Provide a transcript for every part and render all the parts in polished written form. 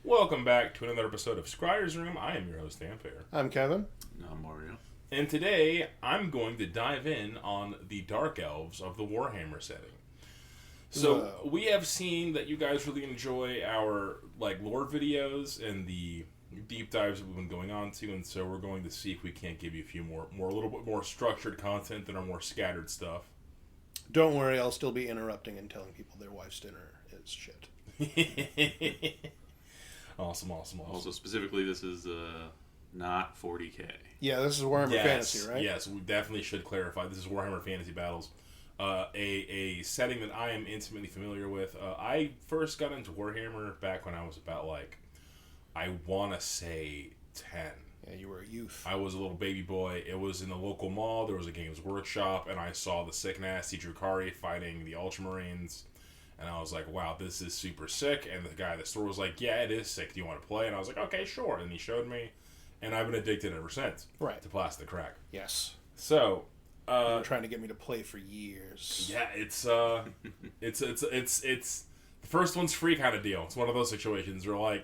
Welcome back to another episode of Scryer's Room. I am your host, Famfare. I'm Kevin. I'm Mario. And today, I'm going to dive in on the Dark Elves of the Warhammer setting. So, we have seen that you guys really enjoy our lore videos and the deep dives that we've been going on to, and so we're going to see if we can't give you a few more a little bit more structured content than our more scattered stuff. Don't worry, I'll still be interrupting and telling people their wife's dinner is shit. Awesome. Also, specifically, this is not 40K. Yeah, this is Warhammer Fantasy, right? Yes, we definitely should clarify. This is Warhammer Fantasy Battles, a setting that I am intimately familiar with. I first got into Warhammer back when I was about, I want to say 10. Yeah, you were a youth. I was a little baby boy. It was in the local mall. There was a Games Workshop, and I saw the sick, nasty Druchii fighting the Ultramarines. And I was like, wow, this is super sick. And the guy at the store was like, yeah, it is sick. Do you want to play? And I was like, okay, sure. And he showed me. And I've been addicted ever since. Right. To Plastic Crack. Yes. So, you were trying to get me to play for years. Yeah, it's the first one's free kind of deal. It's one of those situations where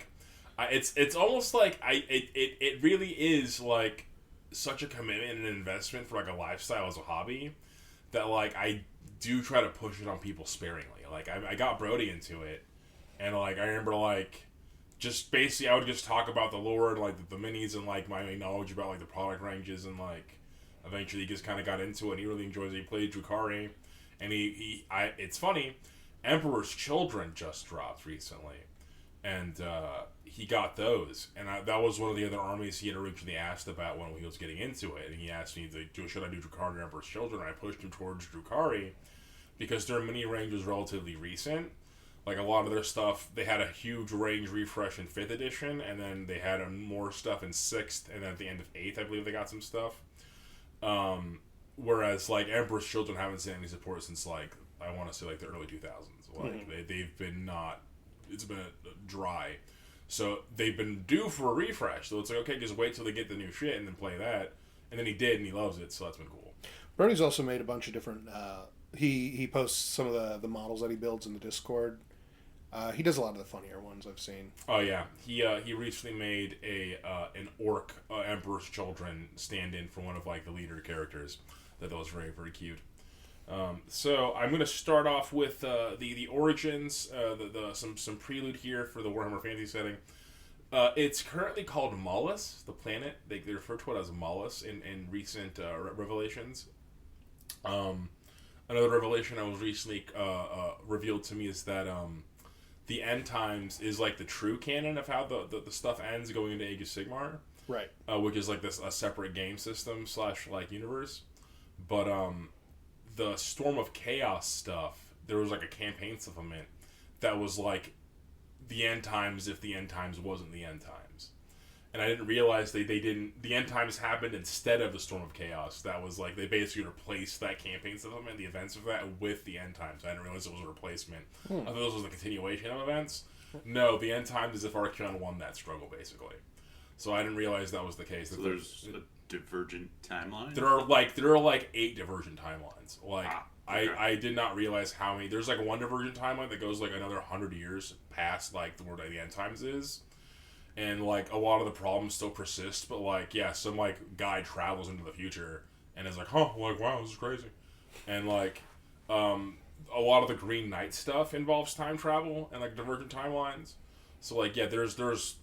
it's almost like it really is like such a commitment and an investment for a lifestyle as a hobby that I do try to push it on people sparingly. I got Brody into it, and I remember just basically I would just talk about the lore and the minis and my knowledge about the product ranges, and eventually he just kind of got into it and he really enjoys it. He played Druchii, and it's funny, Emperor's Children just dropped recently, and he got those, and that was one of the other armies he had originally asked about when he was getting into it, and he asked me, should I do Druchii or Emperor's Children, and I pushed him towards Druchii because their mini range was relatively recent. A lot of their stuff, they had a huge range refresh in 5th edition, and then they had more stuff in 6th, and then at the end of 8th, I believe they got some stuff. Whereas, Emperor's Children haven't seen any support since, I want to say, the early 2000s. They've been it's been dry. So, they've been due for a refresh. So, it's okay, just wait till they get the new shit and then play that. And then he did, and he loves it, so that's been cool. Brody's also made a bunch of different... He posts some of the models that he builds in the Discord. He does a lot of the funnier ones I've seen. Oh yeah, he recently made an orc Emperor's Children stand-in for one of the leader characters. That was very, very cute. So I'm going to start off with the origins, some prelude here for the Warhammer Fantasy setting. It's currently called Maulus, the planet. They refer to it as Maulus in recent revelations. Another revelation that was recently revealed to me is that the end times is the true canon of how the stuff ends going into Age of Sigmar, right? Which is a separate game system / universe. But the Storm of Chaos stuff, there was a campaign supplement that was the end times if the end times wasn't the end times. And I didn't realize they didn't. The end times happened instead of the Storm of Chaos. That was they basically replaced that campaign supplement, the events of that, with the end times. I didn't realize it was a replacement. I thought this was a continuation of events. No, the end times is if Archeon won that struggle, basically. So I didn't realize that was the case. So there's a divergent timeline? There are 8 divergent timelines. Okay. I did not realize how many. There's one divergent timeline that goes another 100 years past where the end times is. And, a lot of the problems still persist, but, some, guy travels into the future and is wow, this is crazy. And, a lot of the Green Knight stuff involves time travel and, divergent timelines. So, there's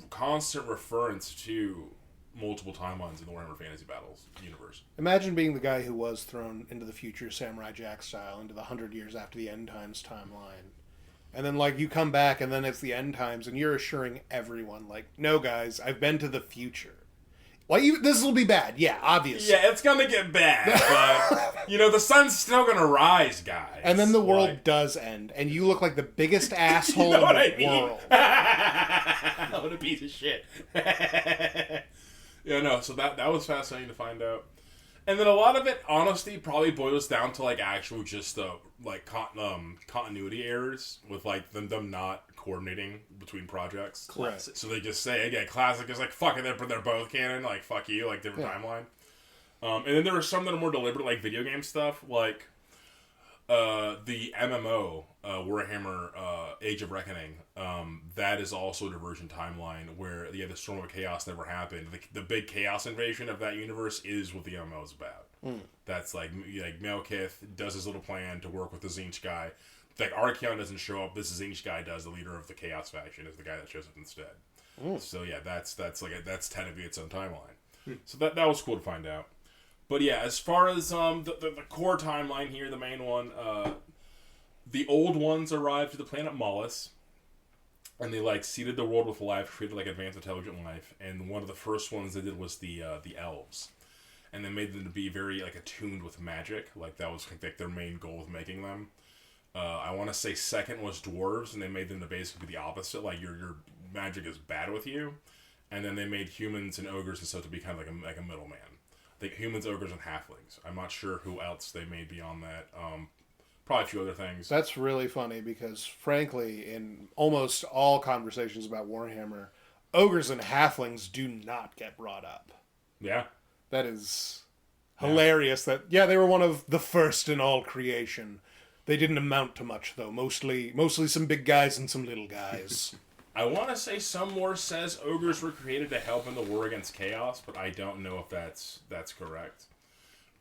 constant reference to multiple timelines in the Warhammer Fantasy Battles universe. Imagine being the guy who was thrown into the future, Samurai Jack style, into the 100 years after the end times timeline. And then, you come back, and then it's the end times, and you're assuring everyone, no, guys, I've been to the future. This will be bad. Yeah, obviously. Yeah, it's gonna get bad, but, the sun's still gonna rise, guys. And then the world does end, and you look like the biggest asshole in the world. What a piece of shit. So that was fascinating to find out. And then a lot of it, honestly, probably boils down to actual just continuity errors with them not coordinating between projects. Classic. So they just say again, classic is fuck it, they're both canon. Fuck you, different timeline. And then there are some that are more deliberate, video game stuff, the MMO Warhammer Age of Reckoning, that is also a diversion timeline where the Storm of Chaos never happened. The big chaos invasion of that universe is what the MMO is about. That's like Malekith does his little plan to work with the Tzeentch guy. Like Archaon doesn't show up. This Tzeentch guy does. The leader of the Chaos faction is the guy that shows up instead. So yeah, that's technically its own timeline. So that was cool to find out. But yeah, as far as the core timeline here, the main one, the old ones arrived to the planet Mollis, and they seeded the world with life, created advanced intelligent life. And one of the first ones they did was the elves, and they made them to be very attuned with magic. That was their main goal of making them. I want to say second was dwarves, and they made them to basically be the opposite. Your magic is bad with you, and then they made humans and ogres and stuff to be kind of like a middleman. I think humans, ogres, and halflings. I'm not sure who else they made beyond that. Probably a few other things. That's really funny because, frankly, in almost all conversations about Warhammer, ogres and halflings do not get brought up. Yeah. That is hilarious. They were one of the first in all creation. They didn't amount to much, though. Mostly some big guys and some little guys. I want to say some more says ogres were created to help in the war against chaos, but I don't know if that's correct.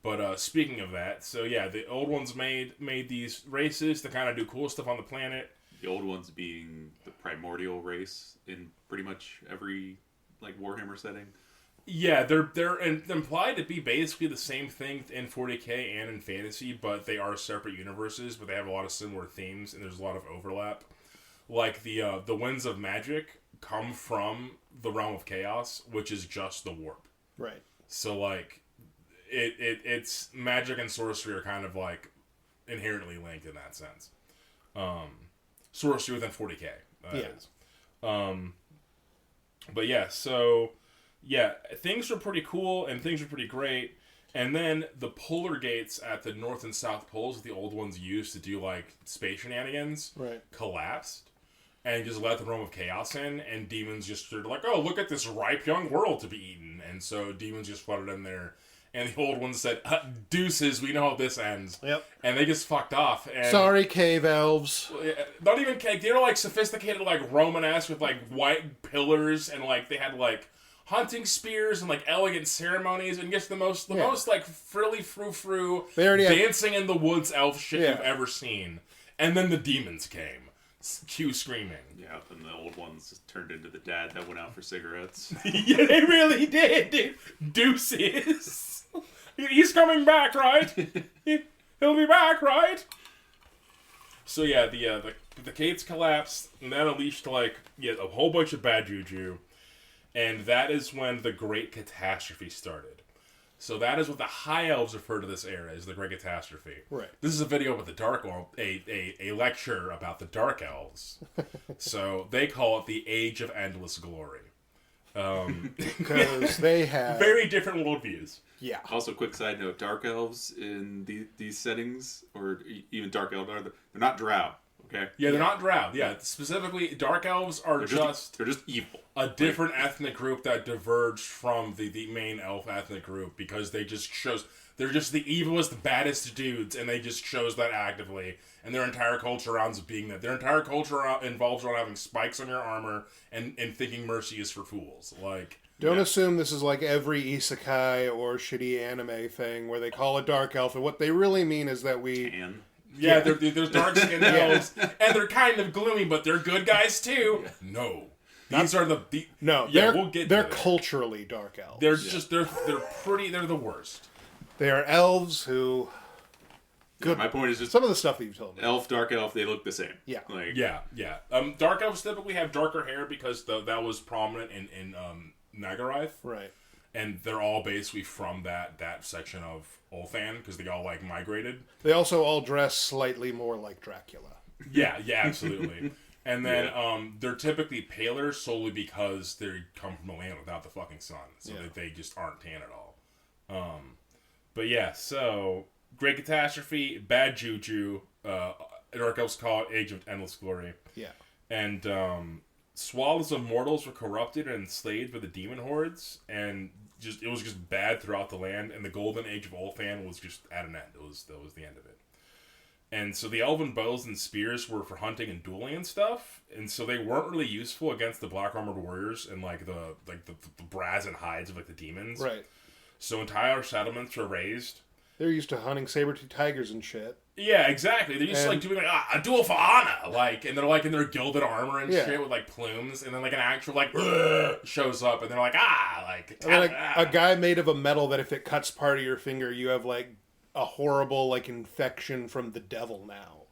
But speaking of that, so yeah, the old ones made these races to kind of do cool stuff on the planet. The old ones being the primordial race in pretty much every Warhammer setting. Yeah, they're implied to be basically the same thing in 40k and in fantasy, but they are separate universes. But they have a lot of similar themes, and there's a lot of overlap. The winds of magic come from the realm of chaos, which is just the warp. Right. So it's magic and sorcery are kind of inherently linked in that sense. Sorcery within 40k. Is. But yeah, so yeah, things are pretty cool and things are pretty great. And then the polar gates at the north and south poles that the old ones used to do space shenanigans collapsed. And just let the realm of chaos in, and demons just started oh, look at this ripe young world to be eaten. And so demons just flooded in there. And the old ones said, deuces, we know how this ends. Yep. And they just fucked off. And sorry, cave elves. Not even cave. They were sophisticated, Romanesque with white pillars. And they had hunting spears and elegant ceremonies. And just the most frilly frou-frou dancing in the woods elf shit you've ever seen. And then the demons came. Cue screaming. Yeah, and the old ones turned into the dad that went out for cigarettes. Yeah, they really did, dude. Deuces. He's coming back, right? He'll be back, right? So yeah, the gates collapsed, and that unleashed a whole bunch of bad juju, and that is when the Great Catastrophe started. So that is what the High Elves refer to this era as the Great Catastrophe. Right. This is a video about the Dark Elves, a lecture about the Dark Elves. So they call it the Age of Endless Glory. Because they have very different worldviews. Yeah. Also, quick side note: Dark Elves in these settings, or even Dark Elves, they're not drow. Okay. Yeah, they're not drow. Yeah, specifically, Dark Elves are they're just evil. A different ethnic group that diverged from the main elf ethnic group because they're just the evilest, baddest dudes, and they just chose that actively. And their entire culture around being that. Their entire culture involves around having spikes on your armor and thinking mercy is for fools. Don't assume this is every isekai or shitty anime thing where they call it dark elf, and what they really mean is that we... Tan. Yeah, there's dark-skinned elves, and they're kind of gloomy, but they're good guys too. Yeah. No. These are the no. Yeah, they're culturally dark elves. They're they're the worst. They are elves who. Good. My point is just some of the stuff that you've told me. Elf, dark elf, they look the same. Yeah. Yeah. Dark elves typically have darker hair because that was prominent in Nagarath. Right. And they're all basically from that section of Ulthan because they all migrated. They also all dress slightly more like Dracula. Yeah, absolutely. And then they're typically paler solely because they come from a land without the fucking sun. So they just aren't tan at all. But yeah, so Great Catastrophe, bad juju. Dark Elves call it Age of Endless Glory. Yeah. And swathes of mortals were corrupted and enslaved by the demon hordes, and it was just bad throughout the land. And the Golden Age of Ulthan was just at an end. That was the end of it. And so the elven bows and spears were for hunting and dueling and stuff, and so they weren't really useful against the black armored warriors and like the brass and hides of like the demons. Right. So entire settlements were raised. They're used to hunting saber-tooth tigers and shit. Yeah, exactly. They're used to like doing like a duel for honor, like, and they're like in their gilded armor and shit with like plumes, and then like an actual like shows up, and they're like like, and then, like a guy made of a metal that if it cuts part of your finger, you have like a horrible like infection from the devil now.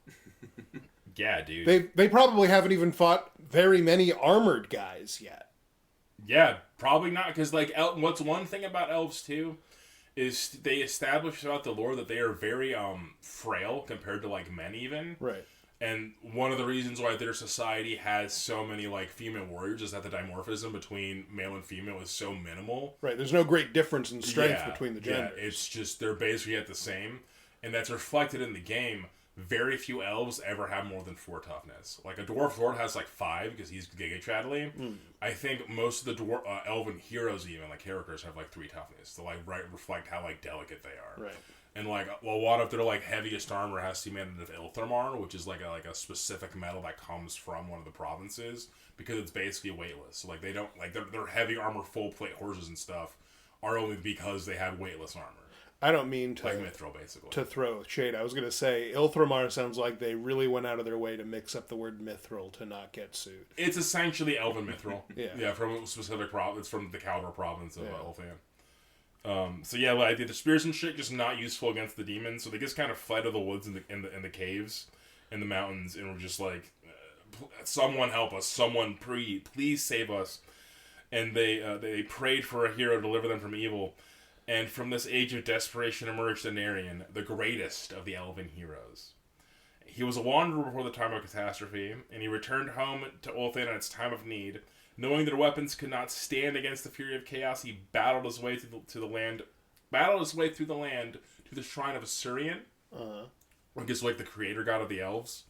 Yeah, dude. They probably haven't even fought very many armored guys yet. Yeah, probably not, because like what's one thing about elves too is they establish throughout the lore that they are very frail compared to like men even. Right. And one of the reasons why their society has so many like female warriors is that the dimorphism between male and female is so minimal. Right. There's no great difference in strength between the genders. Yeah, it's just they're basically at the same, and that's reflected in the game. Very few elves ever have more than 4 toughness. Like a dwarf lord has like 5 because he's giga chattily. I think most of the elven heroes, even like characters, have like 3 toughness to like reflect how like delicate they are. Right. And like a lot of their like heaviest armor has to be made out of Ilthermar, which is like a specific metal that comes from one of the provinces because it's basically weightless. So like they don't like their heavy armor, full plate horses and stuff are only because they have weightless armor. I don't mean to like mithril, basically. To throw shade. I was going to say Ilthramar sounds like they really went out of their way to mix up the word mithril to not get sued. It's essentially Elven mithril. Yeah, from a specific province, from the Caledor province of Ulthuan. So yeah, like the spears and shit just not useful against the demons. So they just kind of fled to the woods and the caves, in the mountains, and were just like, "Someone help us! Someone please save us!" And they prayed for a hero to deliver them from evil. And from this age of desperation emerged Aenarion, the greatest of the elven heroes. He was a wanderer before the time of catastrophe, and he returned home to Ulthuan at its time of need. Knowing their weapons could not stand against the fury of chaos, he battled his way through the land to the shrine of Aenarion, which is like the creator god of the elves.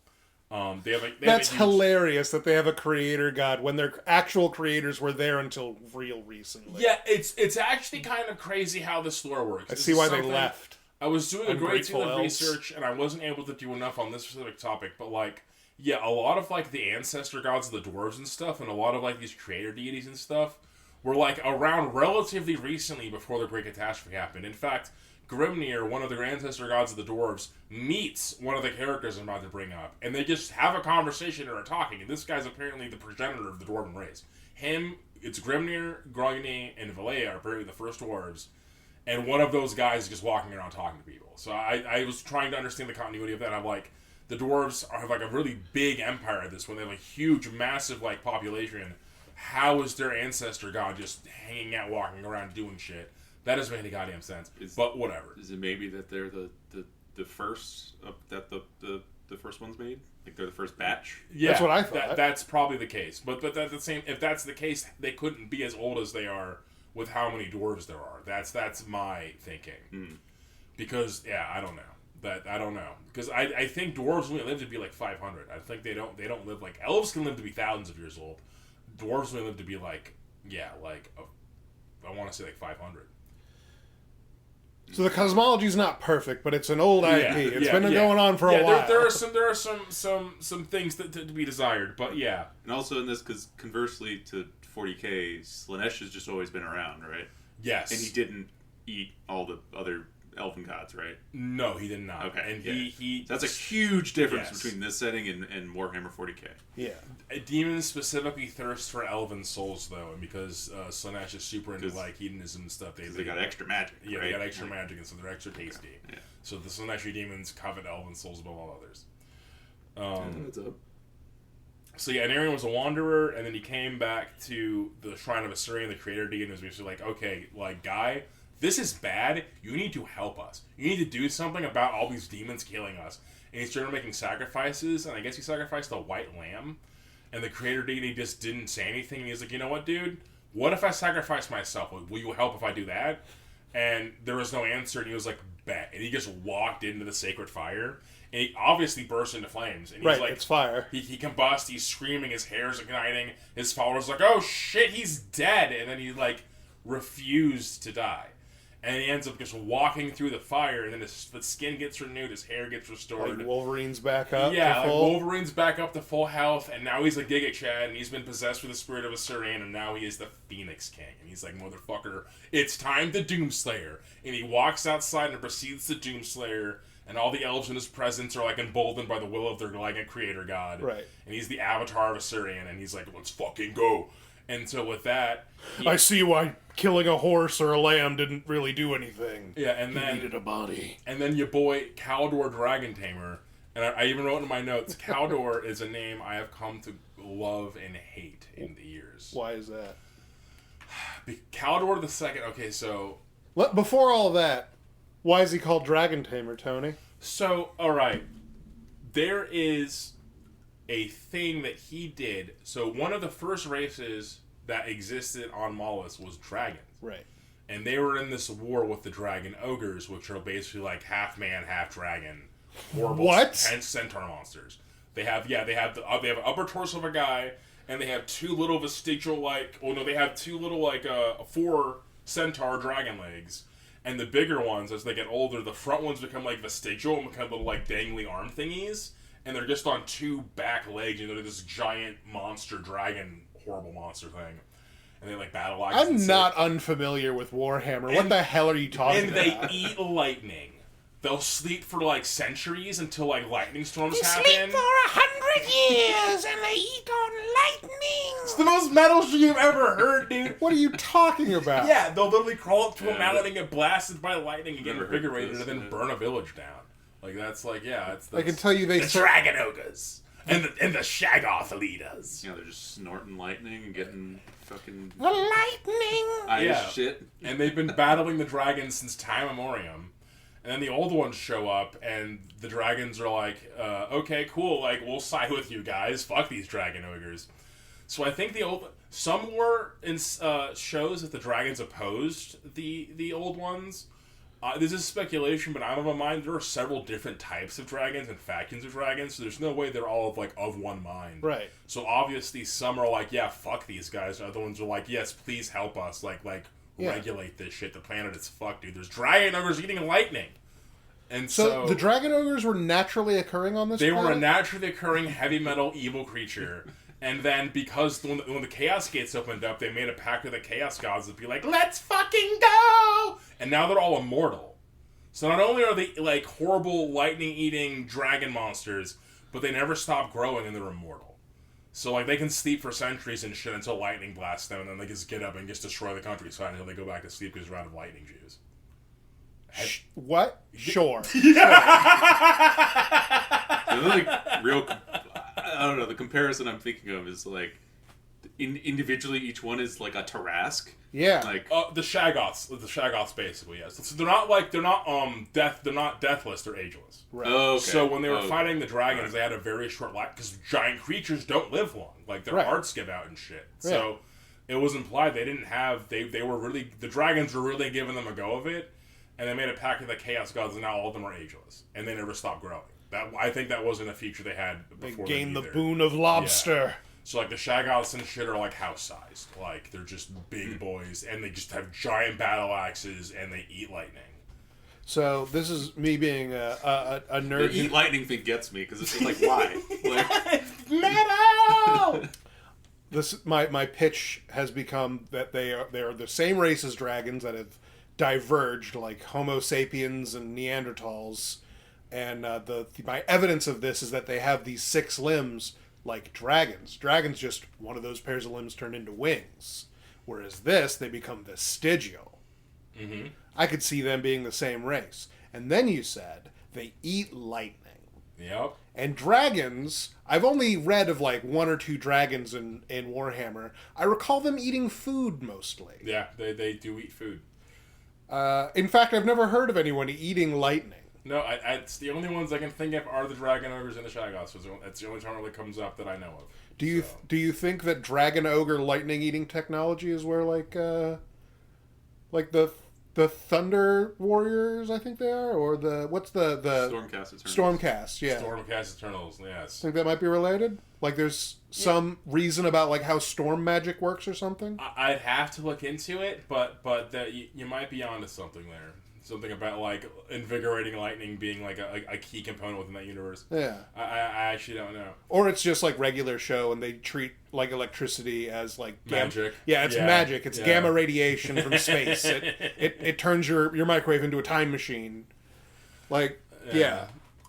That's hilarious that they have a creator god when their actual creators were there until real recently. Yeah, it's actually kind of crazy how this lore works. I see why they left. I was doing a great deal of research, and I wasn't able to do enough on this specific topic, but like, yeah, a lot of like the ancestor gods of the dwarves and stuff, and a lot of like these creator deities and stuff were like around relatively recently before the Great Catastrophe happened. In fact, Grimnir, one of the ancestor gods of the dwarves, meets one of the characters I'm about to bring up, and they just have a conversation and are talking, and this guy's apparently the progenitor of the dwarven race. It's Grimnir, Grogny, and Valea are apparently the first dwarves, and one of those guys is just walking around talking to people. So I was trying to understand the continuity of that. I'm like, the dwarves have like a really big empire at this point. They have a huge, massive like population. How is their ancestor god just hanging out, walking around, doing shit? That doesn't make any goddamn sense. But whatever. Is it maybe that they're the first that the first one's made? Like they're the first batch? Yeah, that's what I thought. That's probably the case. But if that's the case, they couldn't be as old as they are with how many dwarves there are. That's my thinking. Because I don't know. I don't know. Because I think dwarves only live to be like 500. I think they don't live like elves can live to be thousands of years old. Dwarves only live to be like I want to say like 500. So the cosmology's not perfect, but it's an old IP. It's been going on for a while. There are some things to be desired, but yeah. And also in this, because conversely to 40k, Slaanesh has just always been around, right? Yes. And he didn't eat all the other elven gods, right? No, he did not. Okay. And he that's a huge difference between this setting and Warhammer 40k. Yeah. Demons specifically thirst for elven souls, though, and because Slaanesh is super into like hedonism and stuff, they got extra magic. Yeah, right? they got extra magic, and so they're extra tasty. Yeah. So the Slaaneshi demons covet elven souls above all others. What's up? So yeah, Aenarion was a wanderer, and then he came back to the Shrine of Aenarion, the creator deity, and was basically like, okay, like, guy, this is bad. You need to help us. You need to do something about all these demons killing us. And he started making sacrifices, and I guess he sacrificed a white lamb. And the creator deity just didn't say anything. And he was like, you know what, dude? What if I sacrifice myself? Will you help if I do that? And there was no answer, and he was like, bet. And he just walked into the sacred fire. And he obviously burst into flames. And he's like, it's fire. He combusts, he's screaming, his hair's igniting. His followers are like, oh shit, he's dead. And then he like refused to die. and he ends up just walking through the fire, and then the skin gets renewed, his hair gets restored. Like Wolverine's back up. Yeah, like Wolverine's back up to full health, and now he's a Giga Chad, and he's been possessed with the spirit of a Surian, and now he is the Phoenix King. And he's like, motherfucker, it's time to Doomslayer. And he walks outside and proceeds to Doomslayer, and all the elves in his presence are like emboldened by the will of their like creator god. Right. And he's the avatar of a Surian, and he's like, let's fucking go. And so with that, I see why killing a horse or a lamb didn't really do anything. Yeah, and then he needed a body. And then your boy Caledor Dragontamer, and I even wrote in my notes, Caledor is a name I have come to love and hate in the years. Why is that? Caledor the Second. Okay, so before all of that, why is he called Dragontamer, Tony? So all right, there is a thing that he did. So one of the first races that existed on Mollis was dragons. Right. And they were in this war with the dragon ogres, which are basically like half man, half dragon, horrible, intense centaur monsters. They have they have an upper torso of a guy, and they have two little vestigial they have two little 4 centaur dragon legs. And the bigger ones, as they get older, the front ones become like vestigial and become little like dangly arm thingies. And they're just on 2 back legs, and they're this giant monster dragon, horrible monster thing. And they like battle axes. I'm not unfamiliar with Warhammer. What the hell are you talking about? And they eat lightning. They'll sleep for like centuries until like lightning storms happen. They sleep for 100 years and they eat on lightning. It's the most metal shit you've ever heard, dude. What are you talking about? Yeah, they'll literally crawl up to a mountain and get blasted by lightning and get invigorated and then burn a village down. Like that's I can tell you the dragon ogres and the Shaggoth leaders. Yeah, they're just snorting lightning and getting fucking the lightning ice shit. And they've been battling the dragons since time immemorial. And then the old ones show up, and the dragons are like, okay, cool, like, we'll side with you guys. Fuck these dragon ogres. So I think some were in shows that the dragons opposed the old ones. This is speculation, but out of my mind, there are several different types of dragons and factions of dragons, so there's no way they're all of one mind. Right. So obviously some are like, yeah, fuck these guys. Other ones are like, yes, please help us, regulate this shit. The planet is fucked, dude. There's dragon ogres eating lightning. And so the dragon ogres were naturally occurring on this planet? They were a naturally occurring heavy metal evil creature. And then because when the Chaos Gates opened up, they made a pact with the Chaos Gods to be like, let's fucking go! And now they're all immortal. So not only are they like horrible lightning-eating dragon monsters, but they never stop growing and they're immortal. So like they can sleep for centuries and shit until lightning blasts them, and then they just get up and just destroy the countryside until they go back to sleep because they're out of lightning juice. What? Sure. I don't know, the comparison I'm thinking of is like individually each one is like a Tarask. Yeah. Like the Shaggoths basically, yes. So they're not deathless, they're ageless. Right. Oh, okay. So when they were fighting the dragons, they had a very short life because giant creatures don't live long. Like their hearts give out and shit. So it was implied they didn't have they were really the dragons were really giving them a go of it, and they made a pact with the Chaos Gods, and now all of them are ageless, and they never stopped growing. I think that wasn't a feature they had before. They gained the boon of lobster. Yeah. So like the Shaggoths and shit are like house sized, like they're just big boys, and they just have giant battle axes, and they eat lightning. So this is me being a nerd. The eat lightning thing gets me because it's just like why? Metal. My pitch has become that they are the same race as dragons that have diverged, like Homo sapiens and Neanderthals. And my evidence of this is that they have these 6 limbs like dragons. Dragons just one of those pairs of limbs turned into wings. Whereas they become vestigial. Mm-hmm. I could see them being the same race. And then you said they eat lightning. Yep. And dragons, I've only read of like 1 or 2 dragons in Warhammer. I recall them eating food mostly. Yeah, they do eat food. In fact, I've never heard of anyone eating lightning. No, it's the only ones I can think of are the dragon ogres and the Shaggoths. That's the only time that comes up that I know of. Do you think that dragon ogre lightning eating technology is where like the Thunder Warriors, I think they are, or the Stormcast Eternals. Stormcast, yeah. Stormcast Eternals, yes. Think that might be related? Like, there's some reason about, like, how storm magic works or something? I'd have to look into it, but you might be onto something there. Something about, like, invigorating lightning being, like, a key component within that universe. Yeah. I actually don't know. Or it's just, like, regular show, and they treat, like, electricity as, like... Magic. Yeah, it's magic. It's gamma radiation from space. It turns your microwave into a time machine. Like, yeah.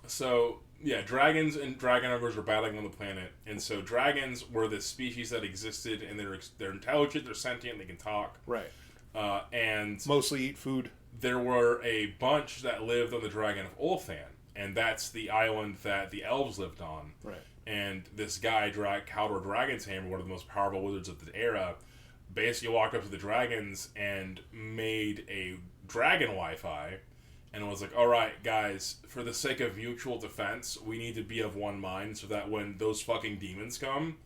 So, yeah, dragons and dragon ogres were battling on the planet. And so dragons were this species that existed, and they're intelligent, they're sentient, they can talk. Right. And... mostly eat food. There were a bunch that lived on the Dragon of Ulthan, and that's the island that the elves lived on. Right. And this guy, Caledor Dragontamer, one of the most powerful wizards of the era, basically walked up to the dragons and made a dragon Wi-Fi, and was like, alright, guys, for the sake of mutual defense, we need to be of one mind so that when those fucking demons come,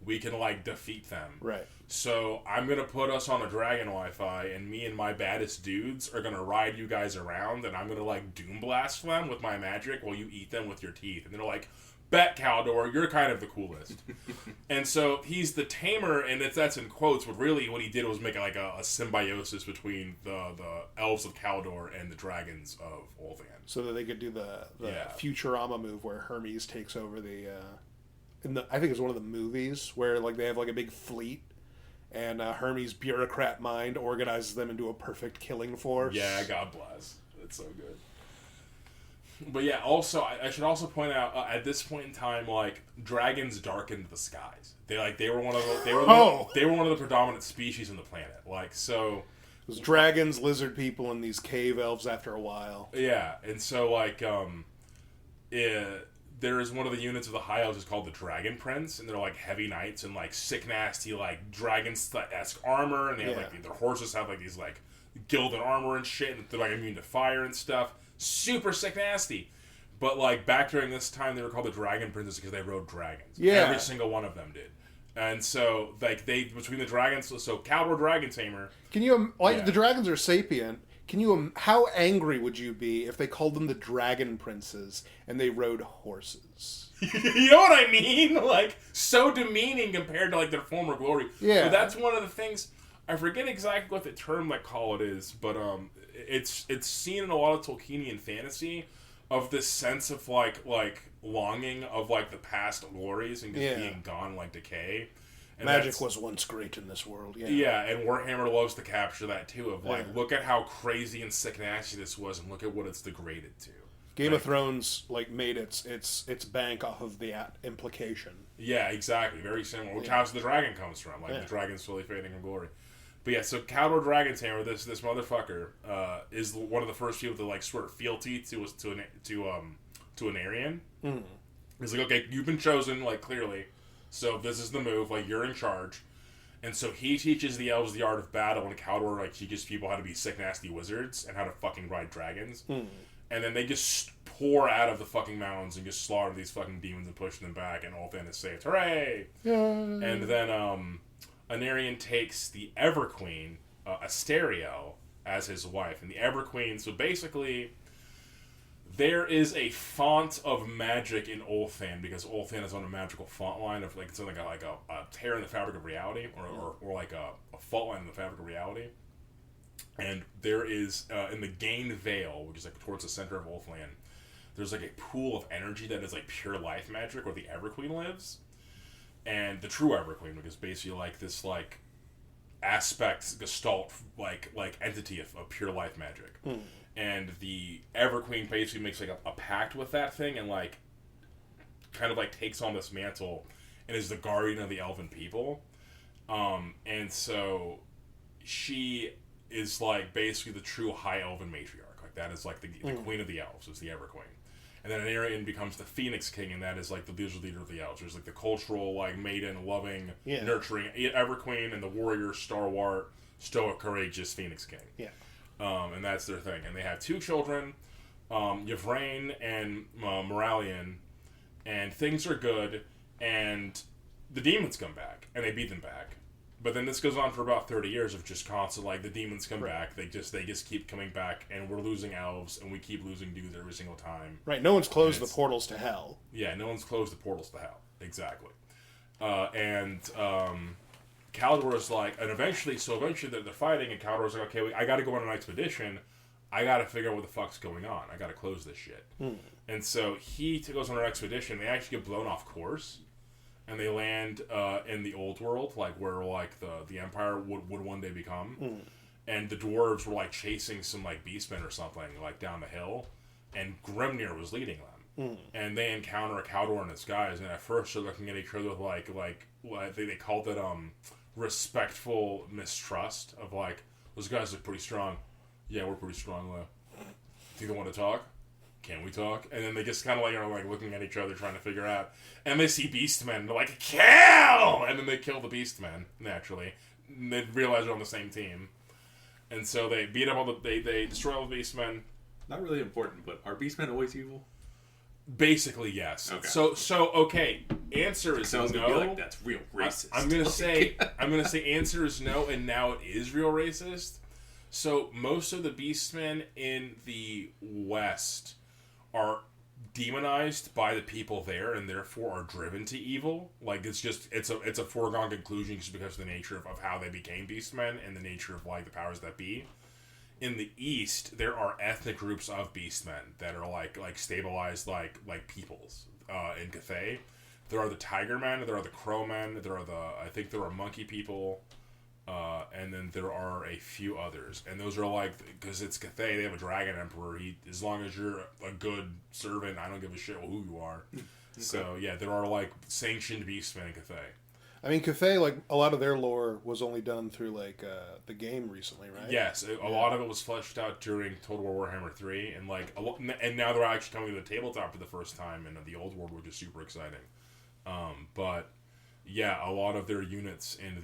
we can, like, defeat them. Right. So I'm going to put us on a dragon Wi-Fi, and me and my baddest dudes are going to ride you guys around, and I'm going to, like, doom blast them with my magic while you eat them with your teeth. And they're like, bet, Caledor, you're kind of the coolest. And so he's the tamer, and that's in quotes, but really what he did was make, like, a symbiosis between the elves of Caledor and the dragons of Ulthan. So that they could do the Futurama move where Hermes takes over the... I think it's one of the movies where, like, they have, like, a big fleet, and Hermes' bureaucrat mind organizes them into a perfect killing force. Yeah, God bless. That's so good. But yeah, also, I should also point out, at this point in time, like, dragons darkened the skies. They were one of the predominant species on the planet. Like, so... it was dragons, lizard people, and these cave elves after a while. Yeah, and so, like, there is one of the units of the High Elves is called the Dragon Prince, and they're like heavy knights and like sick nasty like dragon-esque armor, and they have like their horses have like these like gilded armor and shit, and they're like immune to fire and stuff. Super sick nasty. But like back during this time, they were called the Dragon Princes because they rode dragons. Yeah, every single one of them did. And so like they between the dragons, so Caledor Dragontamer. Can you the dragons are sapient? Can you? How angry would you be if they called them the Dragon Princes and they rode horses? You know what I mean? Like, so demeaning compared to, like, their former glory. Yeah. So that's one of the things... I forget exactly what the term they call it is, but it's seen in a lot of Tolkienian fantasy of this sense of, like longing of, like, the past glories and just being gone, like, decay. And magic was once great in this world, Yeah, and Warhammer loves to capture that, too, of, like, look at how crazy and sick nasty this was, and look at what it's degraded to. Game of Thrones, like, made its bank off of the implication. Yeah, exactly. Very similar. Which House of the Dragon comes from. Like, the dragon's slowly fading in glory. But yeah, so Caledor Dragontamer, this motherfucker, is one of the first people to, like, swear fealty to Aenarion. Mm. He's like, okay, you've been chosen, like, clearly. So this is the move, like, you're in charge. And so he teaches the elves the art of battle, and Caledor, like, teaches people how to be sick, nasty wizards and how to fucking ride dragons. Mm. And then they just pour out of the fucking mountains and just slaughter these fucking demons and push them back, and Ulthan is saved. Hooray! Yeah. And then Aenarion takes the Everqueen, Asteriel, as his wife. And the Everqueen, so basically... there is a font of magic in Ulthan because Ulthan is on a magical font line of like something like a tear in the fabric of reality or like a fault line in the fabric of reality. And there is in the Gained Vale, which is like towards the center of Ulthan, there's like a pool of energy that is like pure life magic where the Everqueen lives. And the true Everqueen, which is basically like this like aspect gestalt like entity of pure life magic. Mm. And the Everqueen basically makes like a pact with that thing and like kind of like takes on this mantle and is the guardian of the elven people. And so she is like basically the true high elven matriarch. Like that is like the queen of the elves is the Everqueen. And then Aenarion becomes the Phoenix King, and that is like the leader of the elves. There's like the cultural, like maiden, loving, nurturing Everqueen, and the warrior, stalwart, stoic, courageous Phoenix King. Yeah. And that's their thing. And they have two children, Yvraine and Moralion, and things are good, and the demons come back, and they beat them back. But then this goes on for about 30 years of just constant, like, the demons come back, they just keep coming back, and we're losing elves, and we keep losing dudes every single time. Right, no one's closed the portals to hell. Yeah, no one's closed the portals to hell. Exactly. and Caledor is like, and eventually they're fighting, and Caledor's like, okay, I got to go on an expedition. I got to figure out what the fuck's going on. I got to close this shit. And so he goes on an expedition. They actually get blown off course, and they land in the old world, like where like the Empire would one day become. And the dwarves were like chasing some like beastmen or something like down the hill, and Grimnir was leading them. And they encounter a Caledor and his guys, and at first they're looking at each other with like they called it respectful mistrust of like, those guys look pretty strong. Yeah, we're pretty strong though. Do they want to talk? Can we talk? And then they just kind of like looking at each other trying to figure out. And they see beastmen. They're like, kill! And then they kill the beastmen naturally. And they realize they're on the same team. And so they beat up they destroy all the beastmen. Not really important, but are beastmen always evil? Basically, yes. Okay. So okay. Answer is no. Be like, that's real racist. I'm gonna say answer is no, and now it is real racist. So most of the beastmen in the West are demonized by the people there, and therefore are driven to evil. Like it's a foregone conclusion just because of the nature of how they became beastmen and the nature of like the powers that be. In the East, there are ethnic groups of beastmen that are like stabilized like peoples. In Cathay, there are the Tiger Men, there are the Crow Men, I think there are Monkey People. And then there are a few others, and those are like, because it's Cathay, they have a dragon emperor. As long as you're a good servant, I don't give a shit who you are. Okay. So yeah, there are like sanctioned beastmen in Cathay. I mean, Cathay, like a lot of their lore was only done through like the game recently, right? Yes, a lot of it was fleshed out during Total War Warhammer 3, and like and now they're actually coming to the tabletop for the first time in the old world, which is super exciting. But yeah, a lot of their units in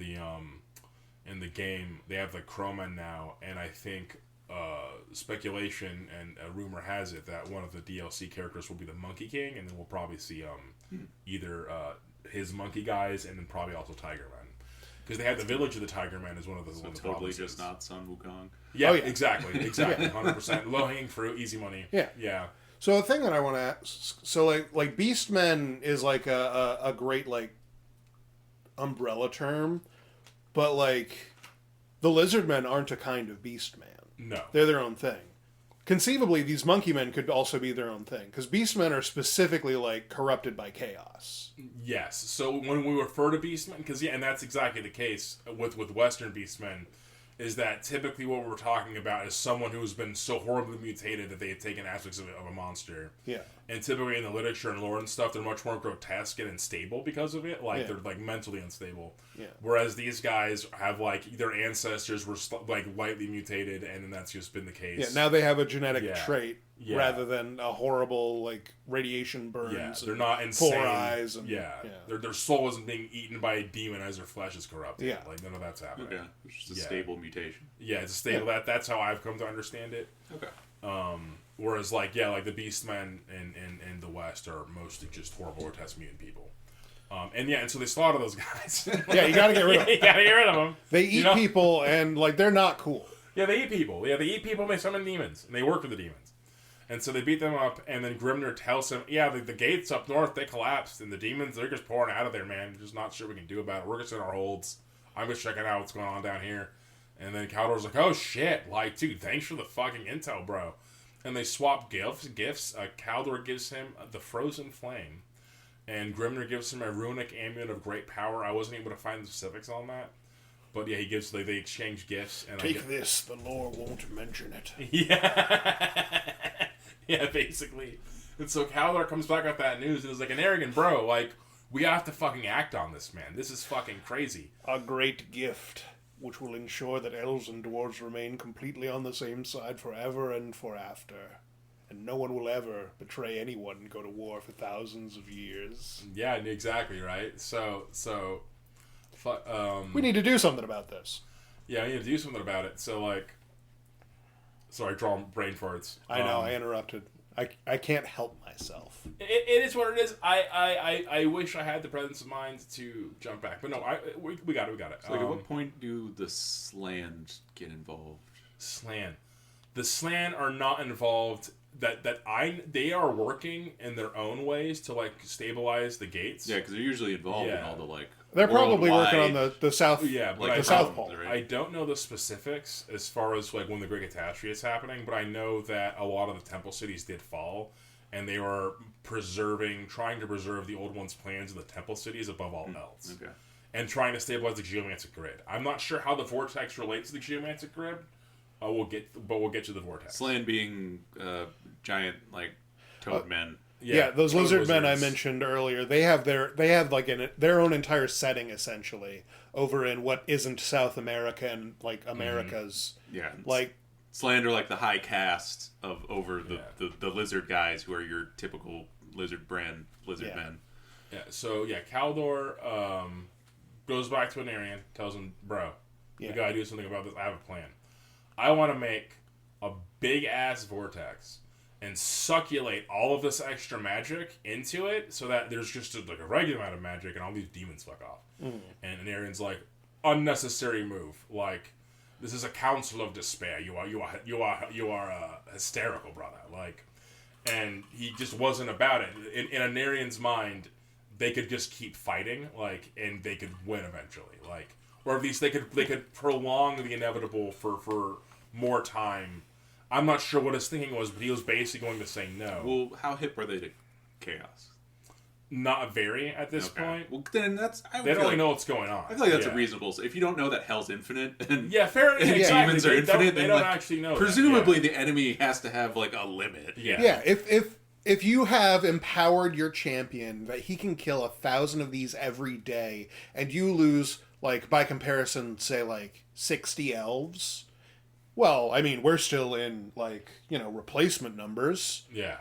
the game, they have like Crowmen now, and I think speculation and a rumor has it that one of the DLC characters will be the Monkey King, and then we'll probably see either his monkey guys, and then probably also Tiger Men, because they had the village of the Tiger Men as one of the totally provinces. just not Sun Wukong. Yeah, exactly, 100%. Low hanging fruit, easy money. Yeah. So the thing that I want to ask, so like Beastmen is like a great like umbrella term. But, like, the Lizardmen aren't a kind of Beastman. No. They're their own thing. Conceivably, these Monkey Men could also be their own thing. Because Beastmen are specifically, like, corrupted by chaos. Yes. So when we refer to Beastmen, because, yeah, and that's exactly the case with Western Beastmen, is that typically what we're talking about is someone who's been so horribly mutated that they have taken aspects of a monster. Yeah. And typically in the literature and lore and stuff, they're much more grotesque and unstable because of it. Like, they're, like, mentally unstable. Yeah. Whereas these guys have, like, their ancestors were, like, lightly mutated, and then that's just been the case. Yeah, now they have a genetic trait rather than a horrible, like, radiation burns. Yeah, they're not insane. Poor eyes. And, Their soul isn't being eaten by a demon as their flesh is corrupted. Yeah. Like, none of that's happening. Okay. It's just a stable mutation. Yeah, it's a stable. That's how I've come to understand it. Okay. Whereas, like, the Beastmen in the West are mostly just horrible grotesque mutant people. And so they slaughter those guys. Yeah, you gotta get rid of them. You gotta get rid of them. They eat people, and, like, they're not cool. Yeah, they eat people. Yeah, they eat people, and they summon demons. And they work with the demons. And so they beat them up, and then Grimnir tells him, the gates up north, they collapsed, and the demons, they're just pouring out of there, man. There's not sure we can do about it. We're just in our holds. I'm just checking out what's going on down here. And then Caledor's like, oh, shit. Like, dude, thanks for the fucking intel, bro. And they swap gifts. Caledor gives him the Frozen Flame. And Grimnir gives him a runic amulet of great power. I wasn't able to find the specifics on that. But yeah, they exchange gifts. And Take this, the lore won't mention it. Yeah. Yeah, basically. And so Caledor comes back with that news and is like, Aenarion, bro, like, we have to fucking act on this, man. This is fucking crazy. A great gift, which will ensure that elves and dwarves remain completely on the same side forever and foreafter. And no one will ever betray anyone and go to war for thousands of years. Yeah, exactly, right? So we need to do something about this. Yeah, we need to do something about it. So, like... Sorry, drawing brain farts. I know, I interrupted. I can't help myself. It is what it is. I wish I had the presence of mind to jump back. But no, we got it. So like, at what point do the Slan get involved? Slan. The Slan are not involved. they are working in their own ways to like stabilize the gates. Yeah, because they're usually involved in all the like. They're probably working on worldwide- the south. Yeah, but Like the the South problems, Pole. right? I don't know the specifics as far as like when the Great Catastrophe is happening, but I know that a lot of the temple cities did fall, and they were trying to preserve the old ones' plans in the temple cities above all else, Okay. and trying to stabilize the geomantic grid. I'm not sure how the vortex relates to the geomantic grid. We'll get to the vortex. Slan being giant like toad men. Yeah, those toad lizard men I lizards. mentioned earlier, they have like their own entire setting essentially over in what isn't South America and like Americas. Yeah. Like Slan are like the high caste of over the lizard guys who are your typical lizard men. Yeah, so Caledor goes back to Aenarion, tells him, bro, you gotta do something about this. I have a plan. I want to make a big ass vortex and succulate all of this extra magic into it so that there's just a regular amount of magic and all these demons fuck off. And Aenarion's like, unnecessary move. Like, this is a council of despair. You are hysterical, brother. Like, and he just wasn't about it. In Aenarion's mind, they could just keep fighting, like, and they could win eventually, like, or at least they could prolong the inevitable for more time. I'm not sure what his thinking was, but he was basically going to say no. Well, how hip are they to chaos? Not very at this point. Well, then They don't really know what's going on. I feel like that's a reasonable. If you don't know that hell's infinite, and fair. and Exactly. demons are infinite, They then don't like, actually know. presumably the enemy has to have like a limit. Yeah, if you have empowered your champion that he can kill 1,000 of these every day, and you lose, like, by comparison, say, like, 60 elves, well, I mean, we're still in, like, replacement numbers. Yeah.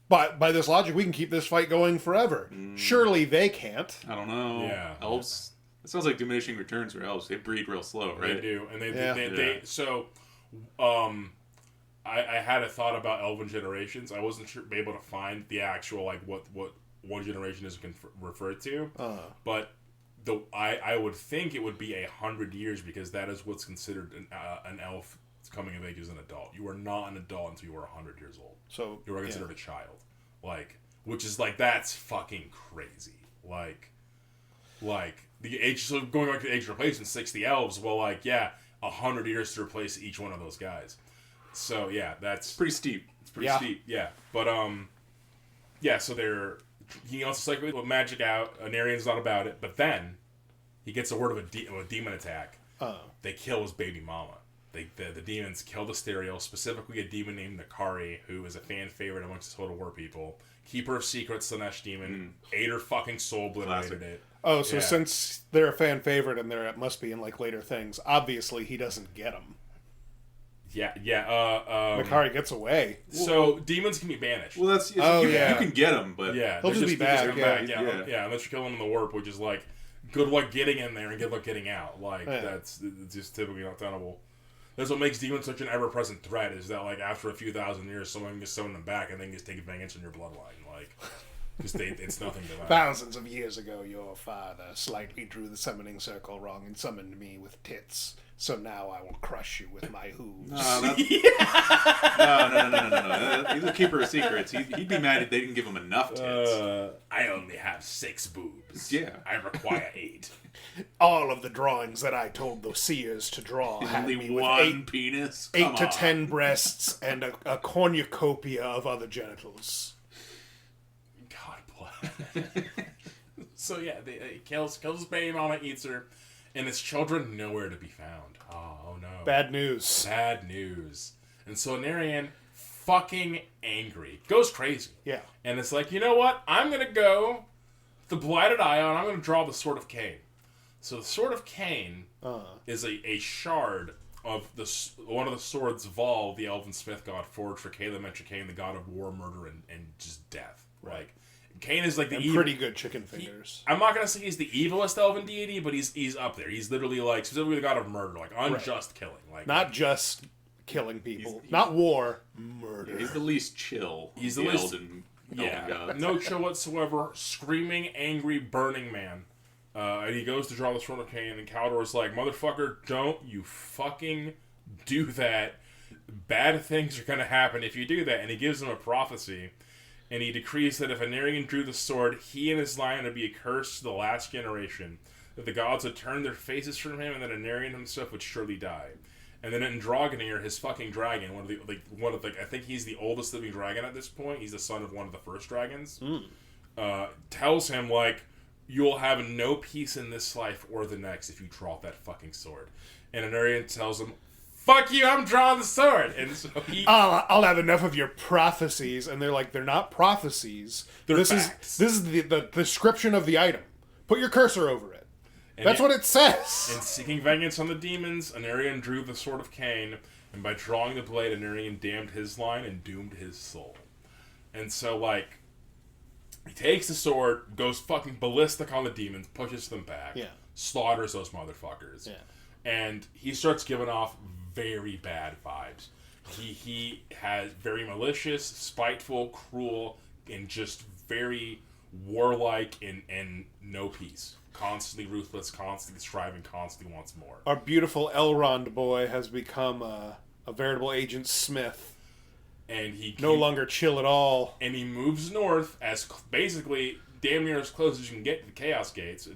But by this logic, we can keep this fight going forever. Surely they can't. I don't know. Yeah. Elves. It sounds like diminishing returns for elves. They breed real slow, right? They do, and I had a thought about Elven generations. I wasn't able to find the actual like what one generation is referred to, but I would think it would be 100 years because that is what's considered an elf coming of age as an adult. You are not an adult until you are 100 years old. So you are considered a child, like, which is like that's fucking crazy. Like the age. So going back to the age replacement, 60 elves. Well, 100 years to replace each one of those guys. So that's pretty steep. It's pretty steep, But so he wants to cycle with magic out. Aenarion's not about it, but then he gets a word of a demon attack. They kill his baby mama. The demons kill the Asterial, specifically a demon named Nakari, who is a fan favorite amongst the Total War people. Keeper of secrets, Slanesh demon, ate her fucking soul, obliterated it. Oh, so since they're a fan favorite and it must be in like later things, obviously he doesn't get them. Makari gets away. So demons can be banished. Well, that's you can get them, but they'll just be back. Unless you kill them in the warp, which is like good luck getting in there and good luck getting out. That's just typically not tenable. That's what makes demons such an ever-present threat. Is that like after a few thousand years, someone can just summon them back and then just take vengeance on your bloodline. Like, it's nothing to them. Thousands of years ago, your father slightly drew the summoning circle wrong and summoned me with tits. So now I will crush you with my hooves. No. He's a keeper of secrets. He'd be mad if they didn't give him enough tits. I only have 6 boobs. Yeah. I require 8. All of the drawings that I told the seers to draw had Only me with one penis? 8 to 10 breasts and a cornucopia of other genitals. God bless. So he kills his baby mama, eats her, and his children nowhere to be found. Oh no. Bad news. Bad news. And so Aenarion, fucking angry, goes crazy. Yeah. And it's like, you know what? I'm going to go the Blighted Ion. I'm going to draw the Sword of Khaine. So the Sword of Khaine is a shard of one of the swords Vol, the Elven Smith god, forged for Caleb Khaine, the god of war, murder, and just death. Right. Like, Khaine is like the pretty good chicken fingers. I'm not gonna say he's the evilest elven deity, but he's up there. He's literally like specifically the god of murder, like unjust killing, like not just killing people, not war, murder. Yeah, he's the least chill. He's the least Elven god. no chill whatsoever. Screaming, angry, burning man. And he goes to draw the Sword of Khaine, and Caledor's like, "Motherfucker, don't you fucking do that." bad things are going to happen if you do that. And he gives them a prophecy. And he decrees that if Aenarion drew the sword, he and his line would be a curse to the last generation. That the gods would turn their faces from him, and that Aenarion himself would surely die. And then in Dragonir, his fucking dragon, I think he's the oldest living dragon at this point. He's the son of one of the first dragons. Tells him, like, you'll have no peace in this life or the next if you draw that fucking sword. And Aenarion tells him, fuck you, I'm drawing the sword. And so I'll have enough of your prophecies. And they're like, they're not prophecies. They're This facts. is the description of the item. Put your cursor over it. That's what it says. In seeking vengeance on the demons, Aenarion drew the Sword of Khaine, and by drawing the blade, Aenarion damned his line and doomed his soul. And so, like, he takes the sword, goes fucking ballistic on the demons, pushes them back, slaughters those motherfuckers. Yeah. And he starts giving off very bad vibes. He has very malicious, spiteful, cruel, and just very warlike and no peace. Constantly ruthless, constantly striving, constantly wants more. Our beautiful Elrond boy has become a veritable Agent Smith. And he no longer chill at all. And he moves north as basically damn near as close as you can get to the Chaos Gates,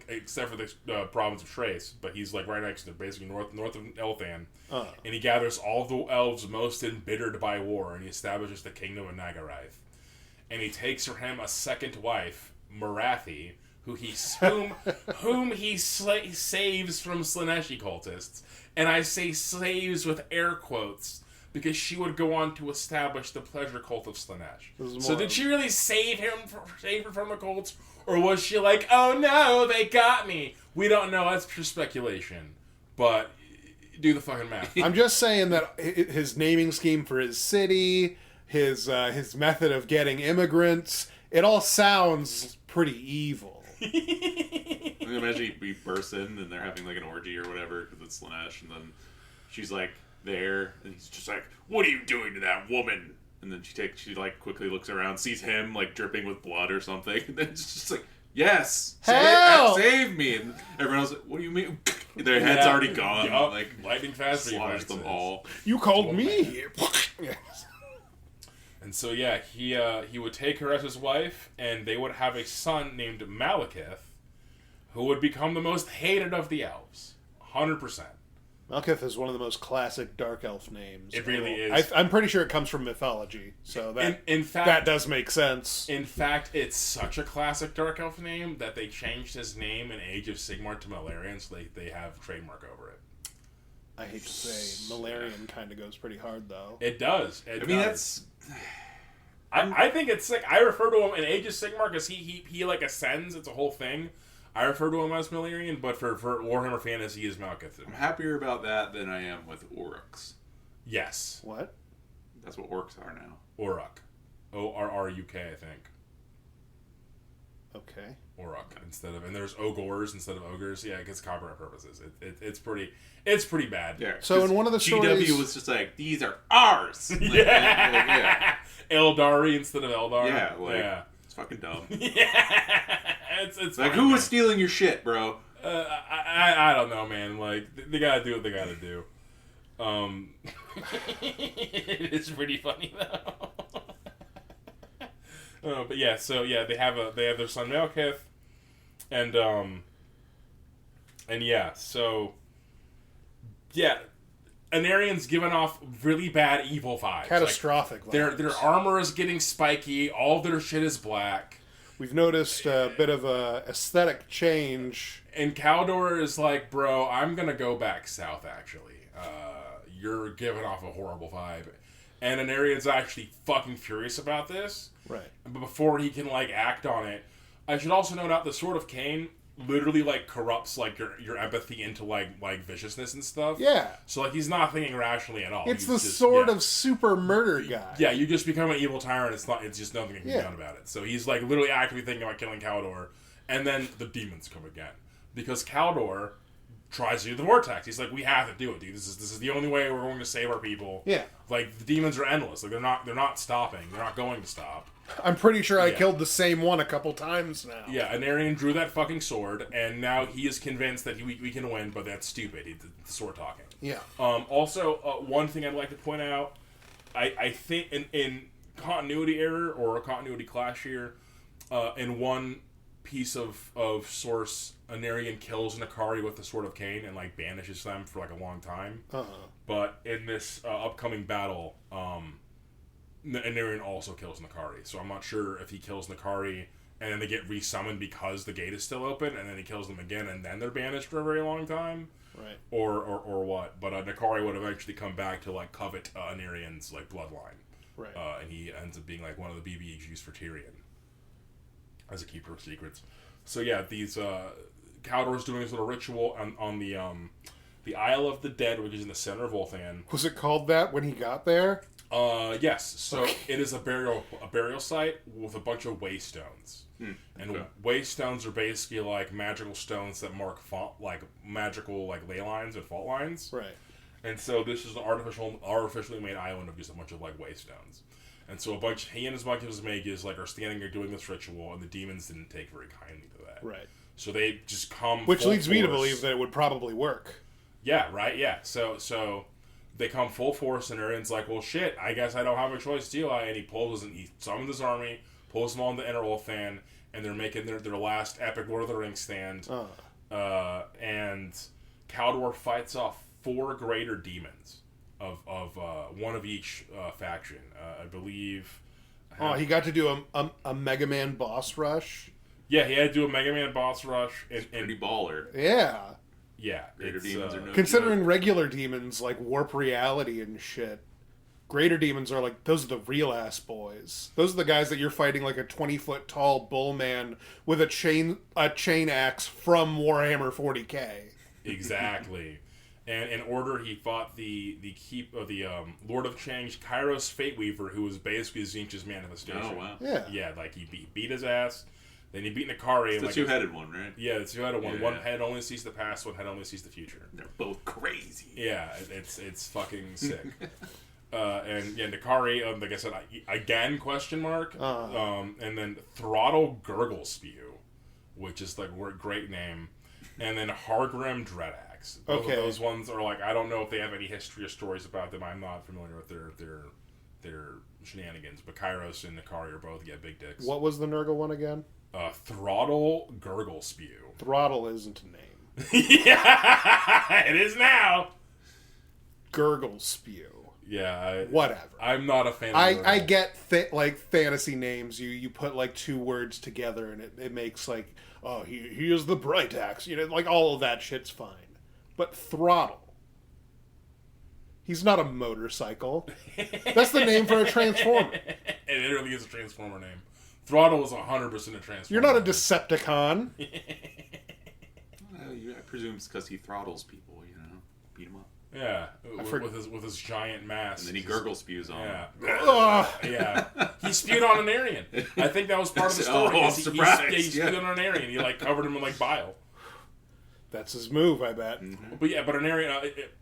except for the province of Trace. But he's like right next to basically north of Elthan. And he gathers all the elves most embittered by war, and he establishes the kingdom of Nagarath. And he takes for him a second wife, Marathi, whom he saves from Slaaneshi cultists. And I say saves with air quotes, because she would go on to establish the pleasure cult of Slaanesh. So did she really save her from the cults? Or was she like, oh no, they got me? We don't know, that's pure speculation. But do the fucking math. I'm just saying that his naming scheme for his city, his method of getting immigrants, it all sounds pretty evil. I can imagine he bursts in and they're having like an orgy or whatever because it's Slaanesh, and then she's like there, and he's just like, "What are you doing to that woman?" And then she like quickly looks around, sees him like dripping with blood or something, and then it's just like, "Yes, save me!" And everyone else, like, "What do you mean?" Their head's already gone. Yup, like lightning fast, slaughters them all. You called me. And so yeah, he would take her as his wife, and they would have a son named Malekith, who would become the most hated of the elves, 100%. Malekith is one of the most classic Dark Elf names. It really is. I'm pretty sure it comes from mythology, so that in fact, that does make sense. In fact, it's such a classic Dark Elf name that they changed his name in Age of Sigmar to Malarian, so they have trademark over it. I hate to say, Malarian kind of goes pretty hard, though. It does. I mean, that's... I think it's sick. I refer to him in Age of Sigmar because he like ascends. It's a whole thing. I refer to him as Malarian, but for Warhammer Fantasy, he is Malekith. I'm happier about that than I am with Oryx. Yes. What? That's what orcs are now. Orruk. Orruk, I think. Okay. Orruk instead of, and there's Ogres instead of ogres. Yeah, because copyright purposes. It's pretty bad. Yeah. So in one of the stories, GW was just like, these are ours. Like, yeah. Eldari instead of Eldar. Yeah. It's fucking dumb. Yeah. It's like, fine, who man. was stealing your shit, bro? I don't know, man. Like, they gotta do what they gotta do. It's pretty funny though. But yeah, so yeah, they have their son Malekith, and yeah, so yeah, Aenarion's giving off really bad evil vibes. catastrophic vibes. Their armor is getting spiky. All their shit is black. We've noticed a bit of a aesthetic change. And Caledor is like, bro, I'm gonna go back south. Actually, you're giving off a horrible vibe. And Aenarion's actually fucking furious about this. Right. But before he can, like, act on it, I should also note out the Sword of Khaine literally, like, corrupts, like, your empathy into, like viciousness and stuff. Yeah. So, like, he's not thinking rationally at all. It's he's the just, sword of super murder guy. Yeah, you just become an evil tyrant. It's just nothing can be done about it. So he's, like, literally actively thinking about killing Caledor. And then the demons come again. Because Caledor tries to do the vortex. He's like, we have to do it, dude. This is the only way we're going to save our people. Yeah. Like, the demons are endless. Like, they're not stopping. They're not going to stop. I'm pretty sure I killed the same one a couple times now. Yeah, Aenarion drew that fucking sword, and now he is convinced that we can win, but that's stupid. The sword talking. Yeah. Also, one thing I'd like to point out, I think in continuity error or a continuity clash here, in one piece of source, Aenarion kills Nakari with the Sword of Khaine and like banishes them for like a long time. But in this upcoming battle, Aenarion also kills Nakari. So I'm not sure if he kills Nakari and then they get resummoned because the gate is still open, and then he kills them again and then they're banished for a very long time. Right. Or what? But Nakari would eventually come back to like covet Aenarion's like bloodline. Right. And he ends up being like one of the BBs used for Tyrion as a keeper of secrets. So yeah, these Caledor's doing this little ritual on the Isle of the Dead, which is in the center of Ulthan. Was it called that when he got there? Yes. So it is a burial site with a bunch of waystones. And waystones are basically like magical stones that mark magical like ley lines and fault lines. Right. And so this is an artificially made island of just a bunch of like waystones. And so he and his bunch of his mages like are standing there doing this ritual, and the demons didn't take very kindly to that. Right. So they just come. Which full leads me to force. believe that it would probably work. Yeah. Right. Yeah. So they come full force, and Aaron's like, "Well, shit. I guess I don't have a choice, do I?" And he summons his army, pulls them all into Inner Ulthan, and they're making their last epic Lord of the Rings stand. And Caledor fights off 4 greater demons of one of each faction. I believe. He got to do a Mega Man boss rush. Yeah, he had to do a Mega Man boss rush. And Pretty baller. Yeah. Yeah. Greater demons are no considering joke. regular demons like warp reality and shit. Greater demons are like, those are the real ass boys. Those are the guys that you're fighting like a 20-foot tall bull man with a chain axe from Warhammer 40K. Exactly. And in order, he fought the Lord of Change, Kairos Fateweaver, who was basically Zinch's manifestation. Oh, wow. Yeah. Yeah, like he beat his ass. Then he beat Nakari. It's the like two-headed one, right? Yeah, the two-headed one. Yeah. One head only sees the past, one head only sees the future. They're both crazy. Yeah, it's fucking sick. And yeah, Nakari, like I said, again, question mark. And then Throttle Gurgle Spew, which is like a great name. And then Hargrim Dreadaxe. Both of those ones are like, I don't know if they have any history or stories about them. I'm not familiar with their shenanigans. But Kairos and Nakari are both big dicks. What was the Nurgle one again? Throttle Gurgle Spew. Throttle isn't a name. Yeah, it is now. Gurgle Spew. Yeah, whatever. I'm not a fan of I get like fantasy names. You put like 2 words together and it makes like, oh, he is the Bright Axe. You know, like all of that shit's fine. But Throttle. He's not a motorcycle. That's the name for a Transformer. It literally is a Transformer name. Throttle is 100% a Transformer. You're not a Decepticon. Well, I presume it's because he throttles people, beat him up. Yeah, with his giant mask. And then he gurgle spews on him. Yeah. He spewed on Aenarion. I think that was part of the story. I'm surprised. He spewed on Aenarion. He like covered him in like bile. That's his move, I bet. Mm-hmm. But Aenarion,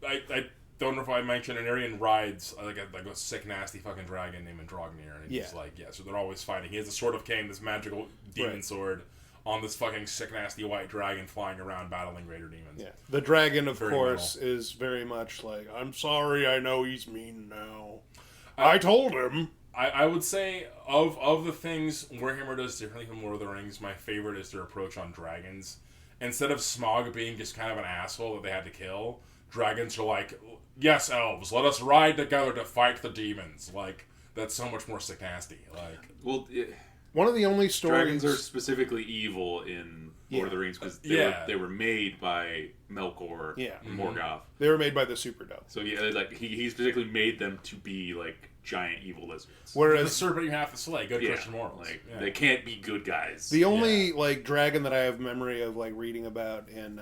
I don't know if I mentioned Aenarion rides like a sick, nasty fucking dragon named Dragontamer. And he's so they're always fighting. He has a Sword of Khaine, this magical demon sword, on this fucking sick, nasty white dragon flying around battling greater demons. Yeah. The dragon, of course, is very much like, I'm sorry, I know he's mean now. I told him. I would say, of the things Warhammer does differently from Lord of the Rings, my favorite is their approach on dragons. Instead of Smaug being just kind of an asshole that they had to kill, dragons are like, yes, elves, let us ride together to fight the demons. Like, that's so much more sick, nasty. Like, well, one of the only stories... Dragons are specifically evil in Lord of the Rings because they were made by Melkor and Morgoth. They were made by the Superdove. So like he specifically made them to be like giant evil lizards. Whereas the serpent you have to slay, good Christian morals. Like they can't be good guys. The only like dragon that I have memory of like reading about in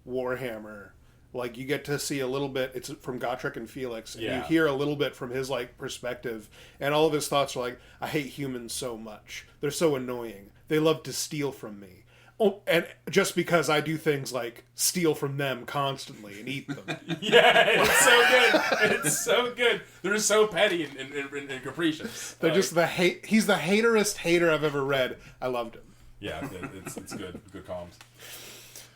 Warhammer, like you get to see a little bit. It's from Gotrek and Felix, and you hear a little bit from his like perspective, and all of his thoughts are like, "I hate humans so much. They're so annoying. They love to steal from me. Oh, and just because I do things like steal from them constantly and eat them. Yeah, it's so good. It's so good. They're so petty and capricious. They're just the hate. He's the haterest hater I've ever read. I loved him. Yeah, it's good. Good comms.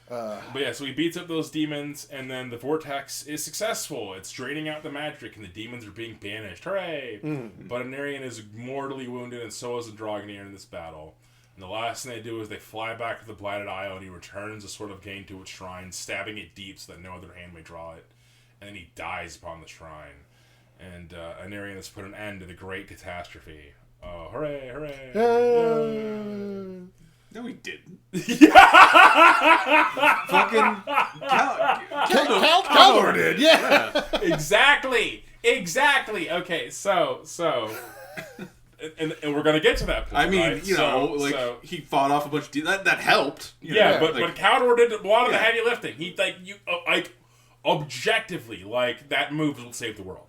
But yeah, so he beats up those demons, and then the vortex is successful. It's draining out the magic, and the demons are being banished. Hooray! But Aenarion is mortally wounded, and so is the Dragontamer in this battle. And the last thing they do is they fly back to the Blighted Isle, and he returns the Sword of Khaine to its shrine, stabbing it deep so that no other hand may draw it. And then he dies upon the shrine. And Aenarion has put an end to the great catastrophe. Oh, hooray, hooray! No, he didn't. Fucking Caledor did, yeah. Exactly. Okay, so and we're gonna get to that point. I mean, right? He fought off a bunch of that helped. But Caledor did a lot of the heavy lifting. He objectively, that move will save the world.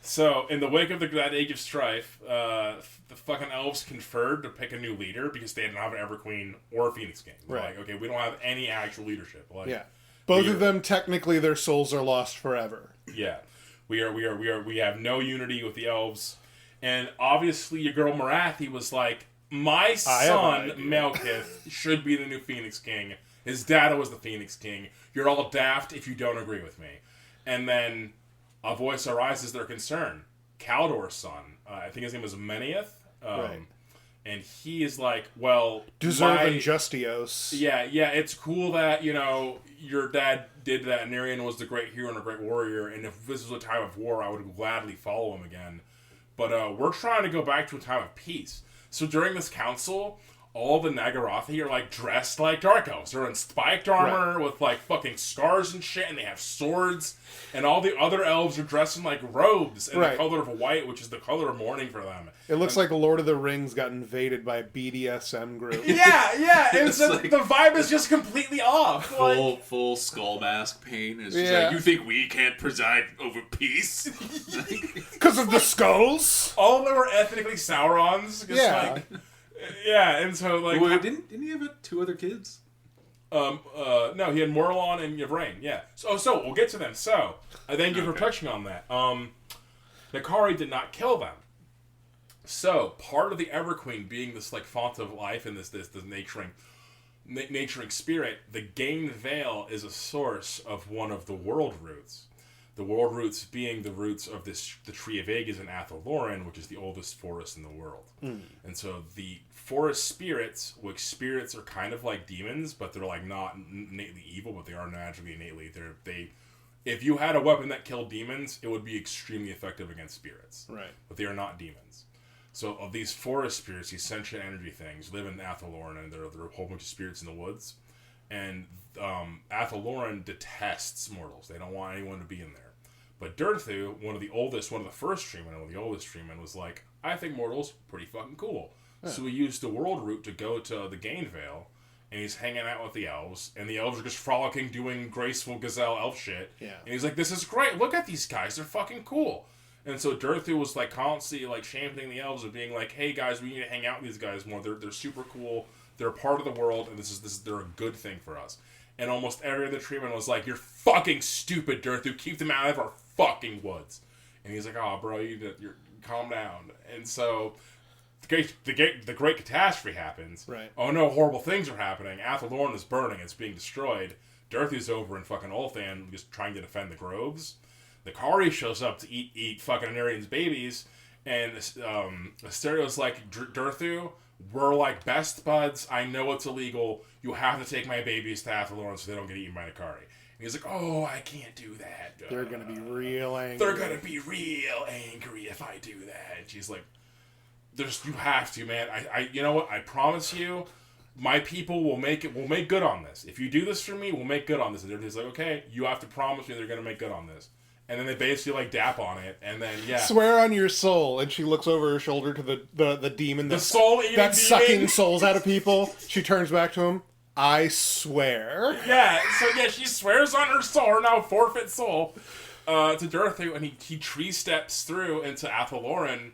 So in the wake of that Age of Strife, the fucking elves conferred to pick a new leader because they didn't have an Everqueen or a Phoenix King. Right. Okay, we don't have any actual leadership. Both of them, technically, their souls are lost forever. Yeah. We have no unity with the elves. And obviously your girl Marathi was like, my son, Malekith, should be the new Phoenix King. His dad was the Phoenix King. You're all daft if you don't agree with me. And then a voice arises their concern. Caledor's son, I think his name was Menieth. Right. And he is like, well... Deserving Justios. Yeah, it's cool that, your dad did that, and Aenarion was the great hero and a great warrior, and if this was a time of war, I would gladly follow him again. But we're trying to go back to a time of peace. So during this council, all the Nagarathi are dressed like Dark Elves. They're in spiked armor with fucking scars and shit, and they have swords. And all the other elves are dressed in robes and the color of white, which is the color of mourning for them. It looks like Lord of the Rings got invaded by a BDSM group. Yeah. And so the vibe is just completely off. Full skull mask pain. It's just you think we can't preside over peace? Because of the skulls? All of them are ethnically Saurons. And so Wait, didn't he have two other kids? No, he had Morlon and Yvraine. Yeah. So we'll get to them. So thank you for touching on that. Nakari did not kill them. So part of the Everqueen being this font of life and this naturing spirit, the Gain Veil is a source of one of the world roots. The world roots being the roots of the Tree of Aegis in Atholloran, which is the oldest forest in the world. And so the forest spirits, which spirits are kind of like demons, but they're not innately evil, but they are naturally innately. If you had a weapon that killed demons, it would be extremely effective against spirits. Right. But they are not demons. So of these forest spirits, these sentient energy things, live in Atholloran, and there are a whole bunch of spirits in the woods. And Atholloran detests mortals. They don't want anyone to be in there. But Durthu, one of the first treemen, and one of the oldest treemen, was like, I think mortals pretty fucking cool. Yeah. So he used the world route to go to the Gain Veil, and he's hanging out with the elves, and the elves are just frolicking, doing graceful gazelle elf shit. Yeah. And he's like, this is great, look at these guys, they're fucking cool. And so Durthu was constantly championing the elves of being like, hey guys, we need to hang out with these guys more, they're super cool, they're a part of the world, and they're a good thing for us. And almost every other treeman was like, you're fucking stupid, Durthu, keep them out of our fucking woods. And he's like, oh bro, you're calm down. And so the great catastrophe happens. Right. Oh no, horrible things are happening. Atholloran is burning, it's being destroyed. Durthu's over in fucking Ulthan just trying to defend the groves. The Kari shows up to eat fucking Aenarion's babies, and Astario's like, Durthu, we're best buds, I know it's illegal, you have to take my babies to Atholloran so they don't get eaten by the Kari. And he's like, oh, I can't do that. They're gonna be real angry. They're gonna be real angry if I do that. And she's like, you have to, man. You know what? I promise you, my people will make good on this. If you do this for me, we'll make good on this. And everybody's like, okay, you have to promise me they're gonna make good on this. And then they basically dap on it, and then swear on your soul. And she looks over her shoulder to the demon, the soul eating that's sucking souls out of people. She turns back to him. I swear. Yeah. So she swears on her soul, her now forfeit soul, to Durthu, and he tree steps through into Atholloran.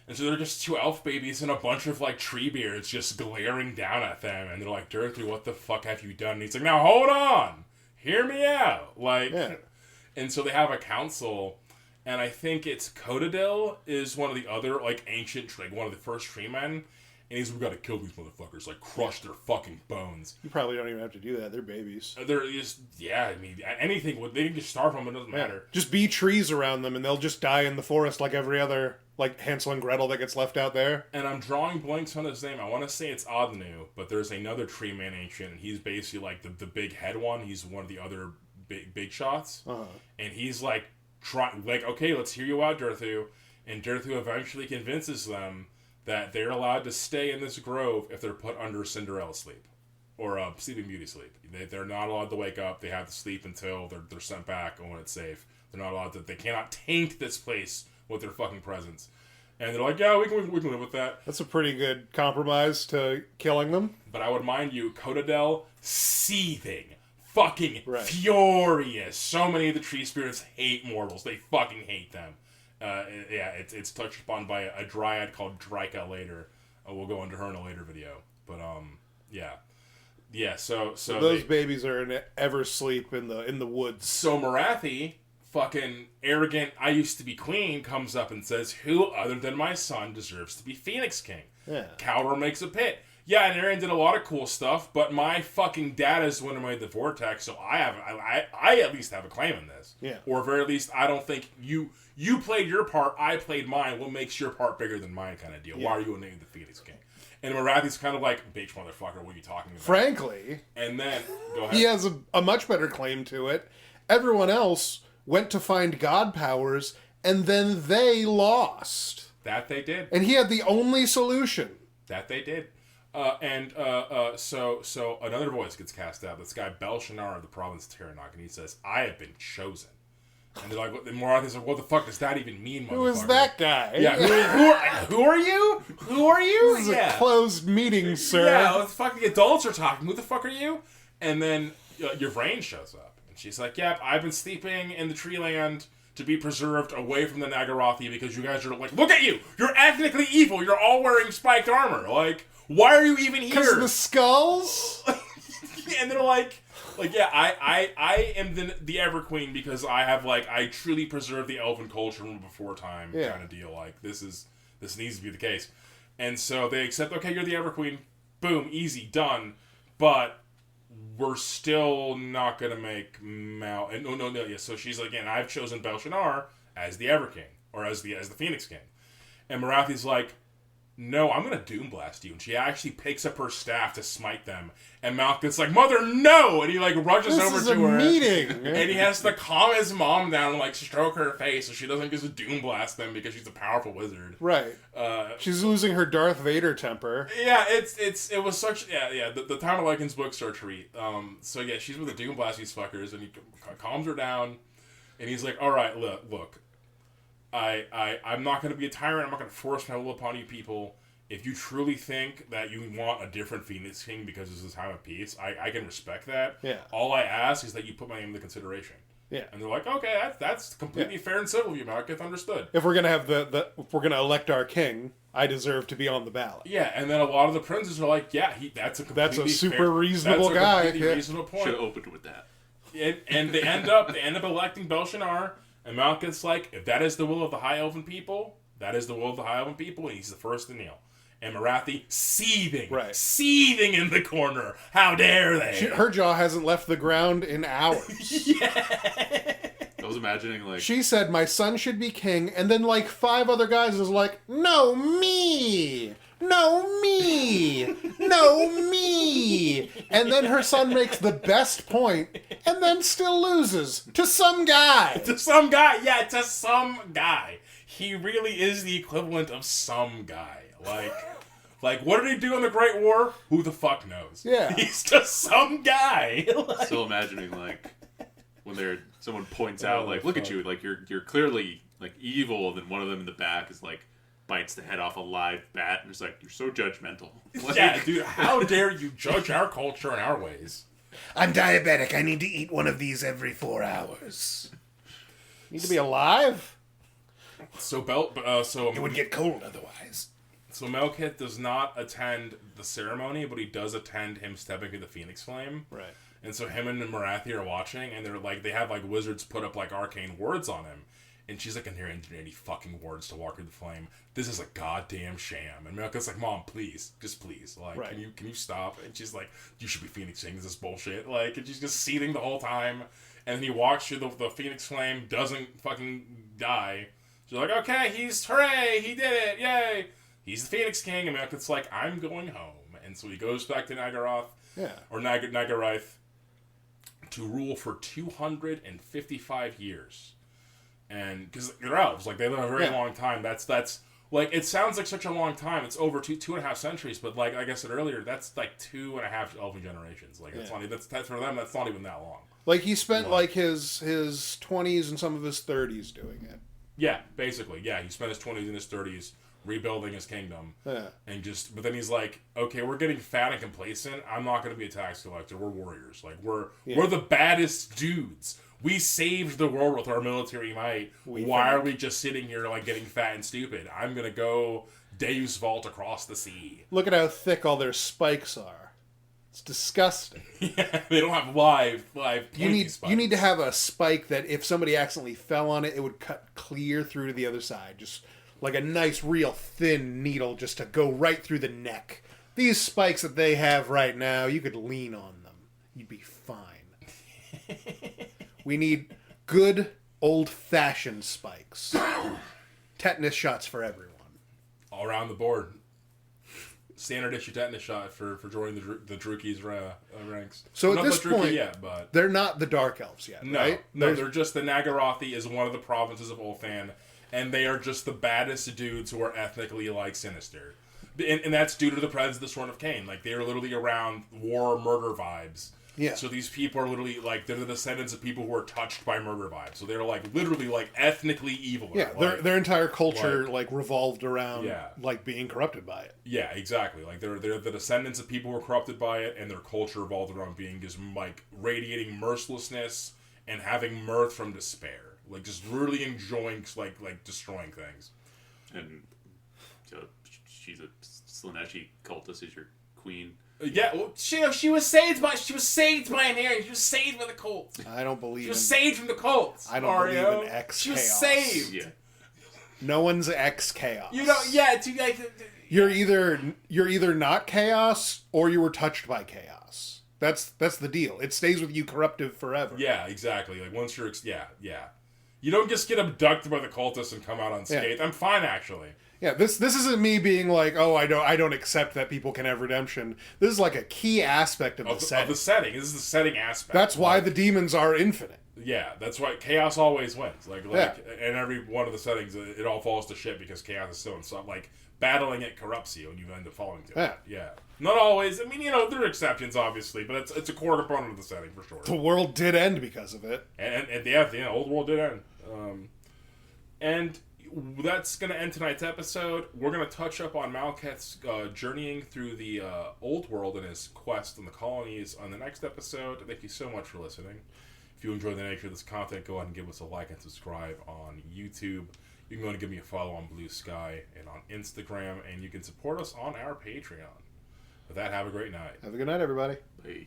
And so they're just two elf babies and a bunch of, like, tree beards just glaring down at them. And they're like, Durthu, what the fuck have you done? And he's like, now hold on! Hear me out! Like, and so they have a council, and I think it's Cotadil is one of the other, like, ancient, like, one of the first tree men. And he's, we gotta kill these motherfuckers, like, crush their fucking bones. You probably don't even have to do that. They're babies. They're just, I mean, anything, they can just starve them, it doesn't matter. Just be trees around them, and they'll just die in the forest like every other, like, Hansel and Gretel that gets left out there. And I'm drawing blanks on his name. I want to say it's Adnu, but there's another tree man ancient, and he's basically, like, the big head one. He's one of the other big shots. And he's, like, okay, let's hear you out, Durthu. And Durthu eventually convinces them that they're allowed to stay in this grove if they're put under Cinderella sleep. Or Sleeping Beauty sleep. They're not allowed to wake up. They have to sleep until they're sent back when it's safe. They're not allowed to... They cannot taint this place with their fucking presence. And they're like, yeah, we can live with that. That's a pretty good compromise to killing them. But I would mind you, Cotadel, seething. Fucking furious. So many of the tree spirits hate mortals. They fucking hate them. It's touched upon by a dryad called Drika later. We'll go into her in a later video. But so those babies are in ever sleep in the woods. So Morathi, fucking arrogant, I used to be queen, comes up and says, who other than my son deserves to be Phoenix King? Yeah. Caledor makes a pit. Yeah, Aenarion did a lot of cool stuff, but my fucking dad is the one who made the Vortex, so I at least have a claim in this. Yeah. Or at very least, I don't think you played your part, I played mine. What makes your part bigger than mine kind of deal? Yeah. Why are you named the Phoenix King? And Morathi's kind of like, bitch motherfucker, what are you talking about? Frankly. And then, go ahead. He has a much better claim to it. Everyone else went to find god powers, and then they lost. That they did. And he had the only solution. That they did. So another voice gets cast out. This guy Belshazzar of the province of Terranok, and he says, I have been chosen. And they're like, Morathi's like, what the fuck does that even mean, motherfucker? Who is that guy? Yeah, who are you? Who are you? This is a closed meeting, sir. Yeah, what the fuck, the adults are talking. Who the fuck are you? And then Yvraine shows up, and she's like, yep, I've been sleeping in the tree land to be preserved away from the Nagarothi because you guys are like, look at you! You're ethnically evil! You're all wearing spiked armor! Like, why are you even here? Because of the skulls? And they're like, yeah, I am the Everqueen because I have, like, I truly preserve the elven culture from before time kind of deal. Like, this needs to be the case. And so they accept, okay, you're the Everqueen. Boom, easy, done. But we're still not going to make Mal... And no, yeah. So she's like, and I've chosen Belshazzar as the Everking, or as the Phoenix King. And Morathi's like, no, I'm going to Doom Blast you. And she actually picks up her staff to smite them. And Malekith's like, mother, no! And he, like, rushes over to her. Meeting. And he has to calm his mom down and, like, stroke her face so she doesn't just Doom Blast them because she's a powerful wizard. Right. She's losing her Darth Vader temper. Yeah, it was such... Yeah, the Town of Lycan's books are a treat. So, yeah, she's with the Doom Blast these fuckers, and he calms her down. And he's like, all right, look. I'm not going to be a tyrant. I'm not going to force my will upon you people. If you truly think that you want a different Phoenix King because this is a time of peace, I can respect that. Yeah. All I ask is that you put my name into consideration. Yeah. And they're like, okay, that's completely fair and civil of you, Malekith. Understood. If we're gonna have if we're gonna elect our king, I deserve to be on the ballot. Yeah, and then a lot of the princes are like, yeah, that's a super reasonable guy. That's a completely reasonable point. Should have opened with that. And they end up electing Belshazzar, and Malekith's like, if that is the will of the High Elven people, that is the will of the High Elven people, and he's the first to kneel. And Morathi seething in the corner. How dare they? Her jaw hasn't left the ground in hours. Yeah. I was imagining, like... She said, my son should be king, and then, like, 5 other guys was like, no, me! No, me! No, me! And then her son makes the best point, and then still loses. To some guy! To some guy! Yeah, to some guy. He really is the equivalent of some guy. Like, what did he do in the Great War? Who the fuck knows? Yeah. He's just some guy. Still imagining, like, when someone points out, like, look at you, like, you're clearly, like, evil, and then one of them in the back is, like, bites the head off a live bat, and it's like, you're so judgmental. Like, yeah, dude, how dare you judge our culture and our ways? I'm diabetic. I need to eat one of these every 4 hours. Need to be alive? So It would get cold otherwise. So Malekith does not attend the ceremony, but he does attend him stepping through the Phoenix Flame. Right. And so him and Marathi are watching, and they have like wizards put up like arcane words on him. And she's like, I can't engineer any fucking words to walk through the flame. This is a goddamn sham. And Malekith's like, Mom, please, just please, like, right. can you stop? And she's like, you should be phoenixing. This is bullshit. Like, and she's just seething the whole time. And then he walks through the Phoenix Flame, doesn't fucking die. She's like, okay, hooray, he did it, yay. He's the Phoenix King. And Malekith's like, I'm going home. And so he goes back to Nagaroth, or Nagarath, to rule for 255 years. And because they're elves, like they live a very long time. That's like, it sounds like such a long time. It's over two and a half centuries, but like I said earlier, that's like 2.5 elven generations. Like it's not, that's for them. That's not even that long. Like he spent like his 20s and some of his 30s doing it. Yeah, basically. Yeah, he spent his 20s and his 30s rebuilding his kingdom. Yeah. And but then he's like, okay, we're getting fat and complacent. I'm not going to be a tax collector. We're warriors. Like we're the baddest dudes. We saved the world with our military might. Why are we just sitting here like getting fat and stupid? I'm gonna go Deus Vault across the sea. Look at how thick all their spikes are. It's disgusting. Yeah, they don't have live. You need to have a spike that if somebody accidentally fell on it, it would cut clear through to the other side. Just like a nice, real thin needle, just to go right through the neck. These spikes that they have right now, you could lean on them. You'd be fine. We need good, old-fashioned spikes. Tetanus shots for everyone. All around the board. Standard issue tetanus shot for joining the Druchii's ranks. So not at this the Druchii point, yet, but they're not the Dark Elves yet, right? No, they're just the Nagarothi is one of the provinces of Ulthan, and they are just the baddest dudes who are ethnically, like, sinister. And that's due to the presence of the Sword of Khaine. Like, they are literally around war, murder vibes. Yeah. So these people are literally, like, they're the descendants of people who are touched by murder vibes. So they're, like, literally, like, ethnically evil. Yeah, like, their entire culture, like revolved around, like, being corrupted by it. Yeah, exactly. Like, they're the descendants of people who were corrupted by it, and their culture revolved around being just, like, radiating mercilessness and having mirth from despair. Like, just really enjoying, like destroying things. And she's a Slaaneshi cultist, is your queen. Yeah, well, she was saved by Aenarion. She was saved by the cult. I don't believe she was saved from the cult. I don't believe in X She chaos. was saved. Yeah. No one's X chaos. You know, yeah. You're either not chaos or you were touched by chaos. That's the deal. It stays with you corruptive forever. Yeah, exactly. Like once you're yeah. You don't just get abducted by the cultists and come out unscathed. Yeah. I'm fine actually. Yeah, this isn't me being like, oh, I don't accept that people can have redemption. This is like a key aspect of the setting. Of the setting. This is the setting aspect. That's why the demons are infinite. Yeah, that's why chaos always wins. Like in every one of the settings, it all falls to shit because chaos is still in some, like, battling it corrupts you and you end up falling to it. Yeah. Not always. I mean, you know, there are exceptions, obviously, but it's a core component of the setting, for sure. The world did end because of it. And the old world did end. And that's going to end tonight's episode. We're going to touch up on Malekith's journeying through the old world and his quest in the colonies on the next episode. Thank you so much for listening. If you enjoy the nature of this content, go ahead and give us a like and subscribe on YouTube. You can go and give me a follow on Blue Sky and on Instagram, and you can support us on our Patreon. With that, have a great night. Have a good night, everybody. Bye.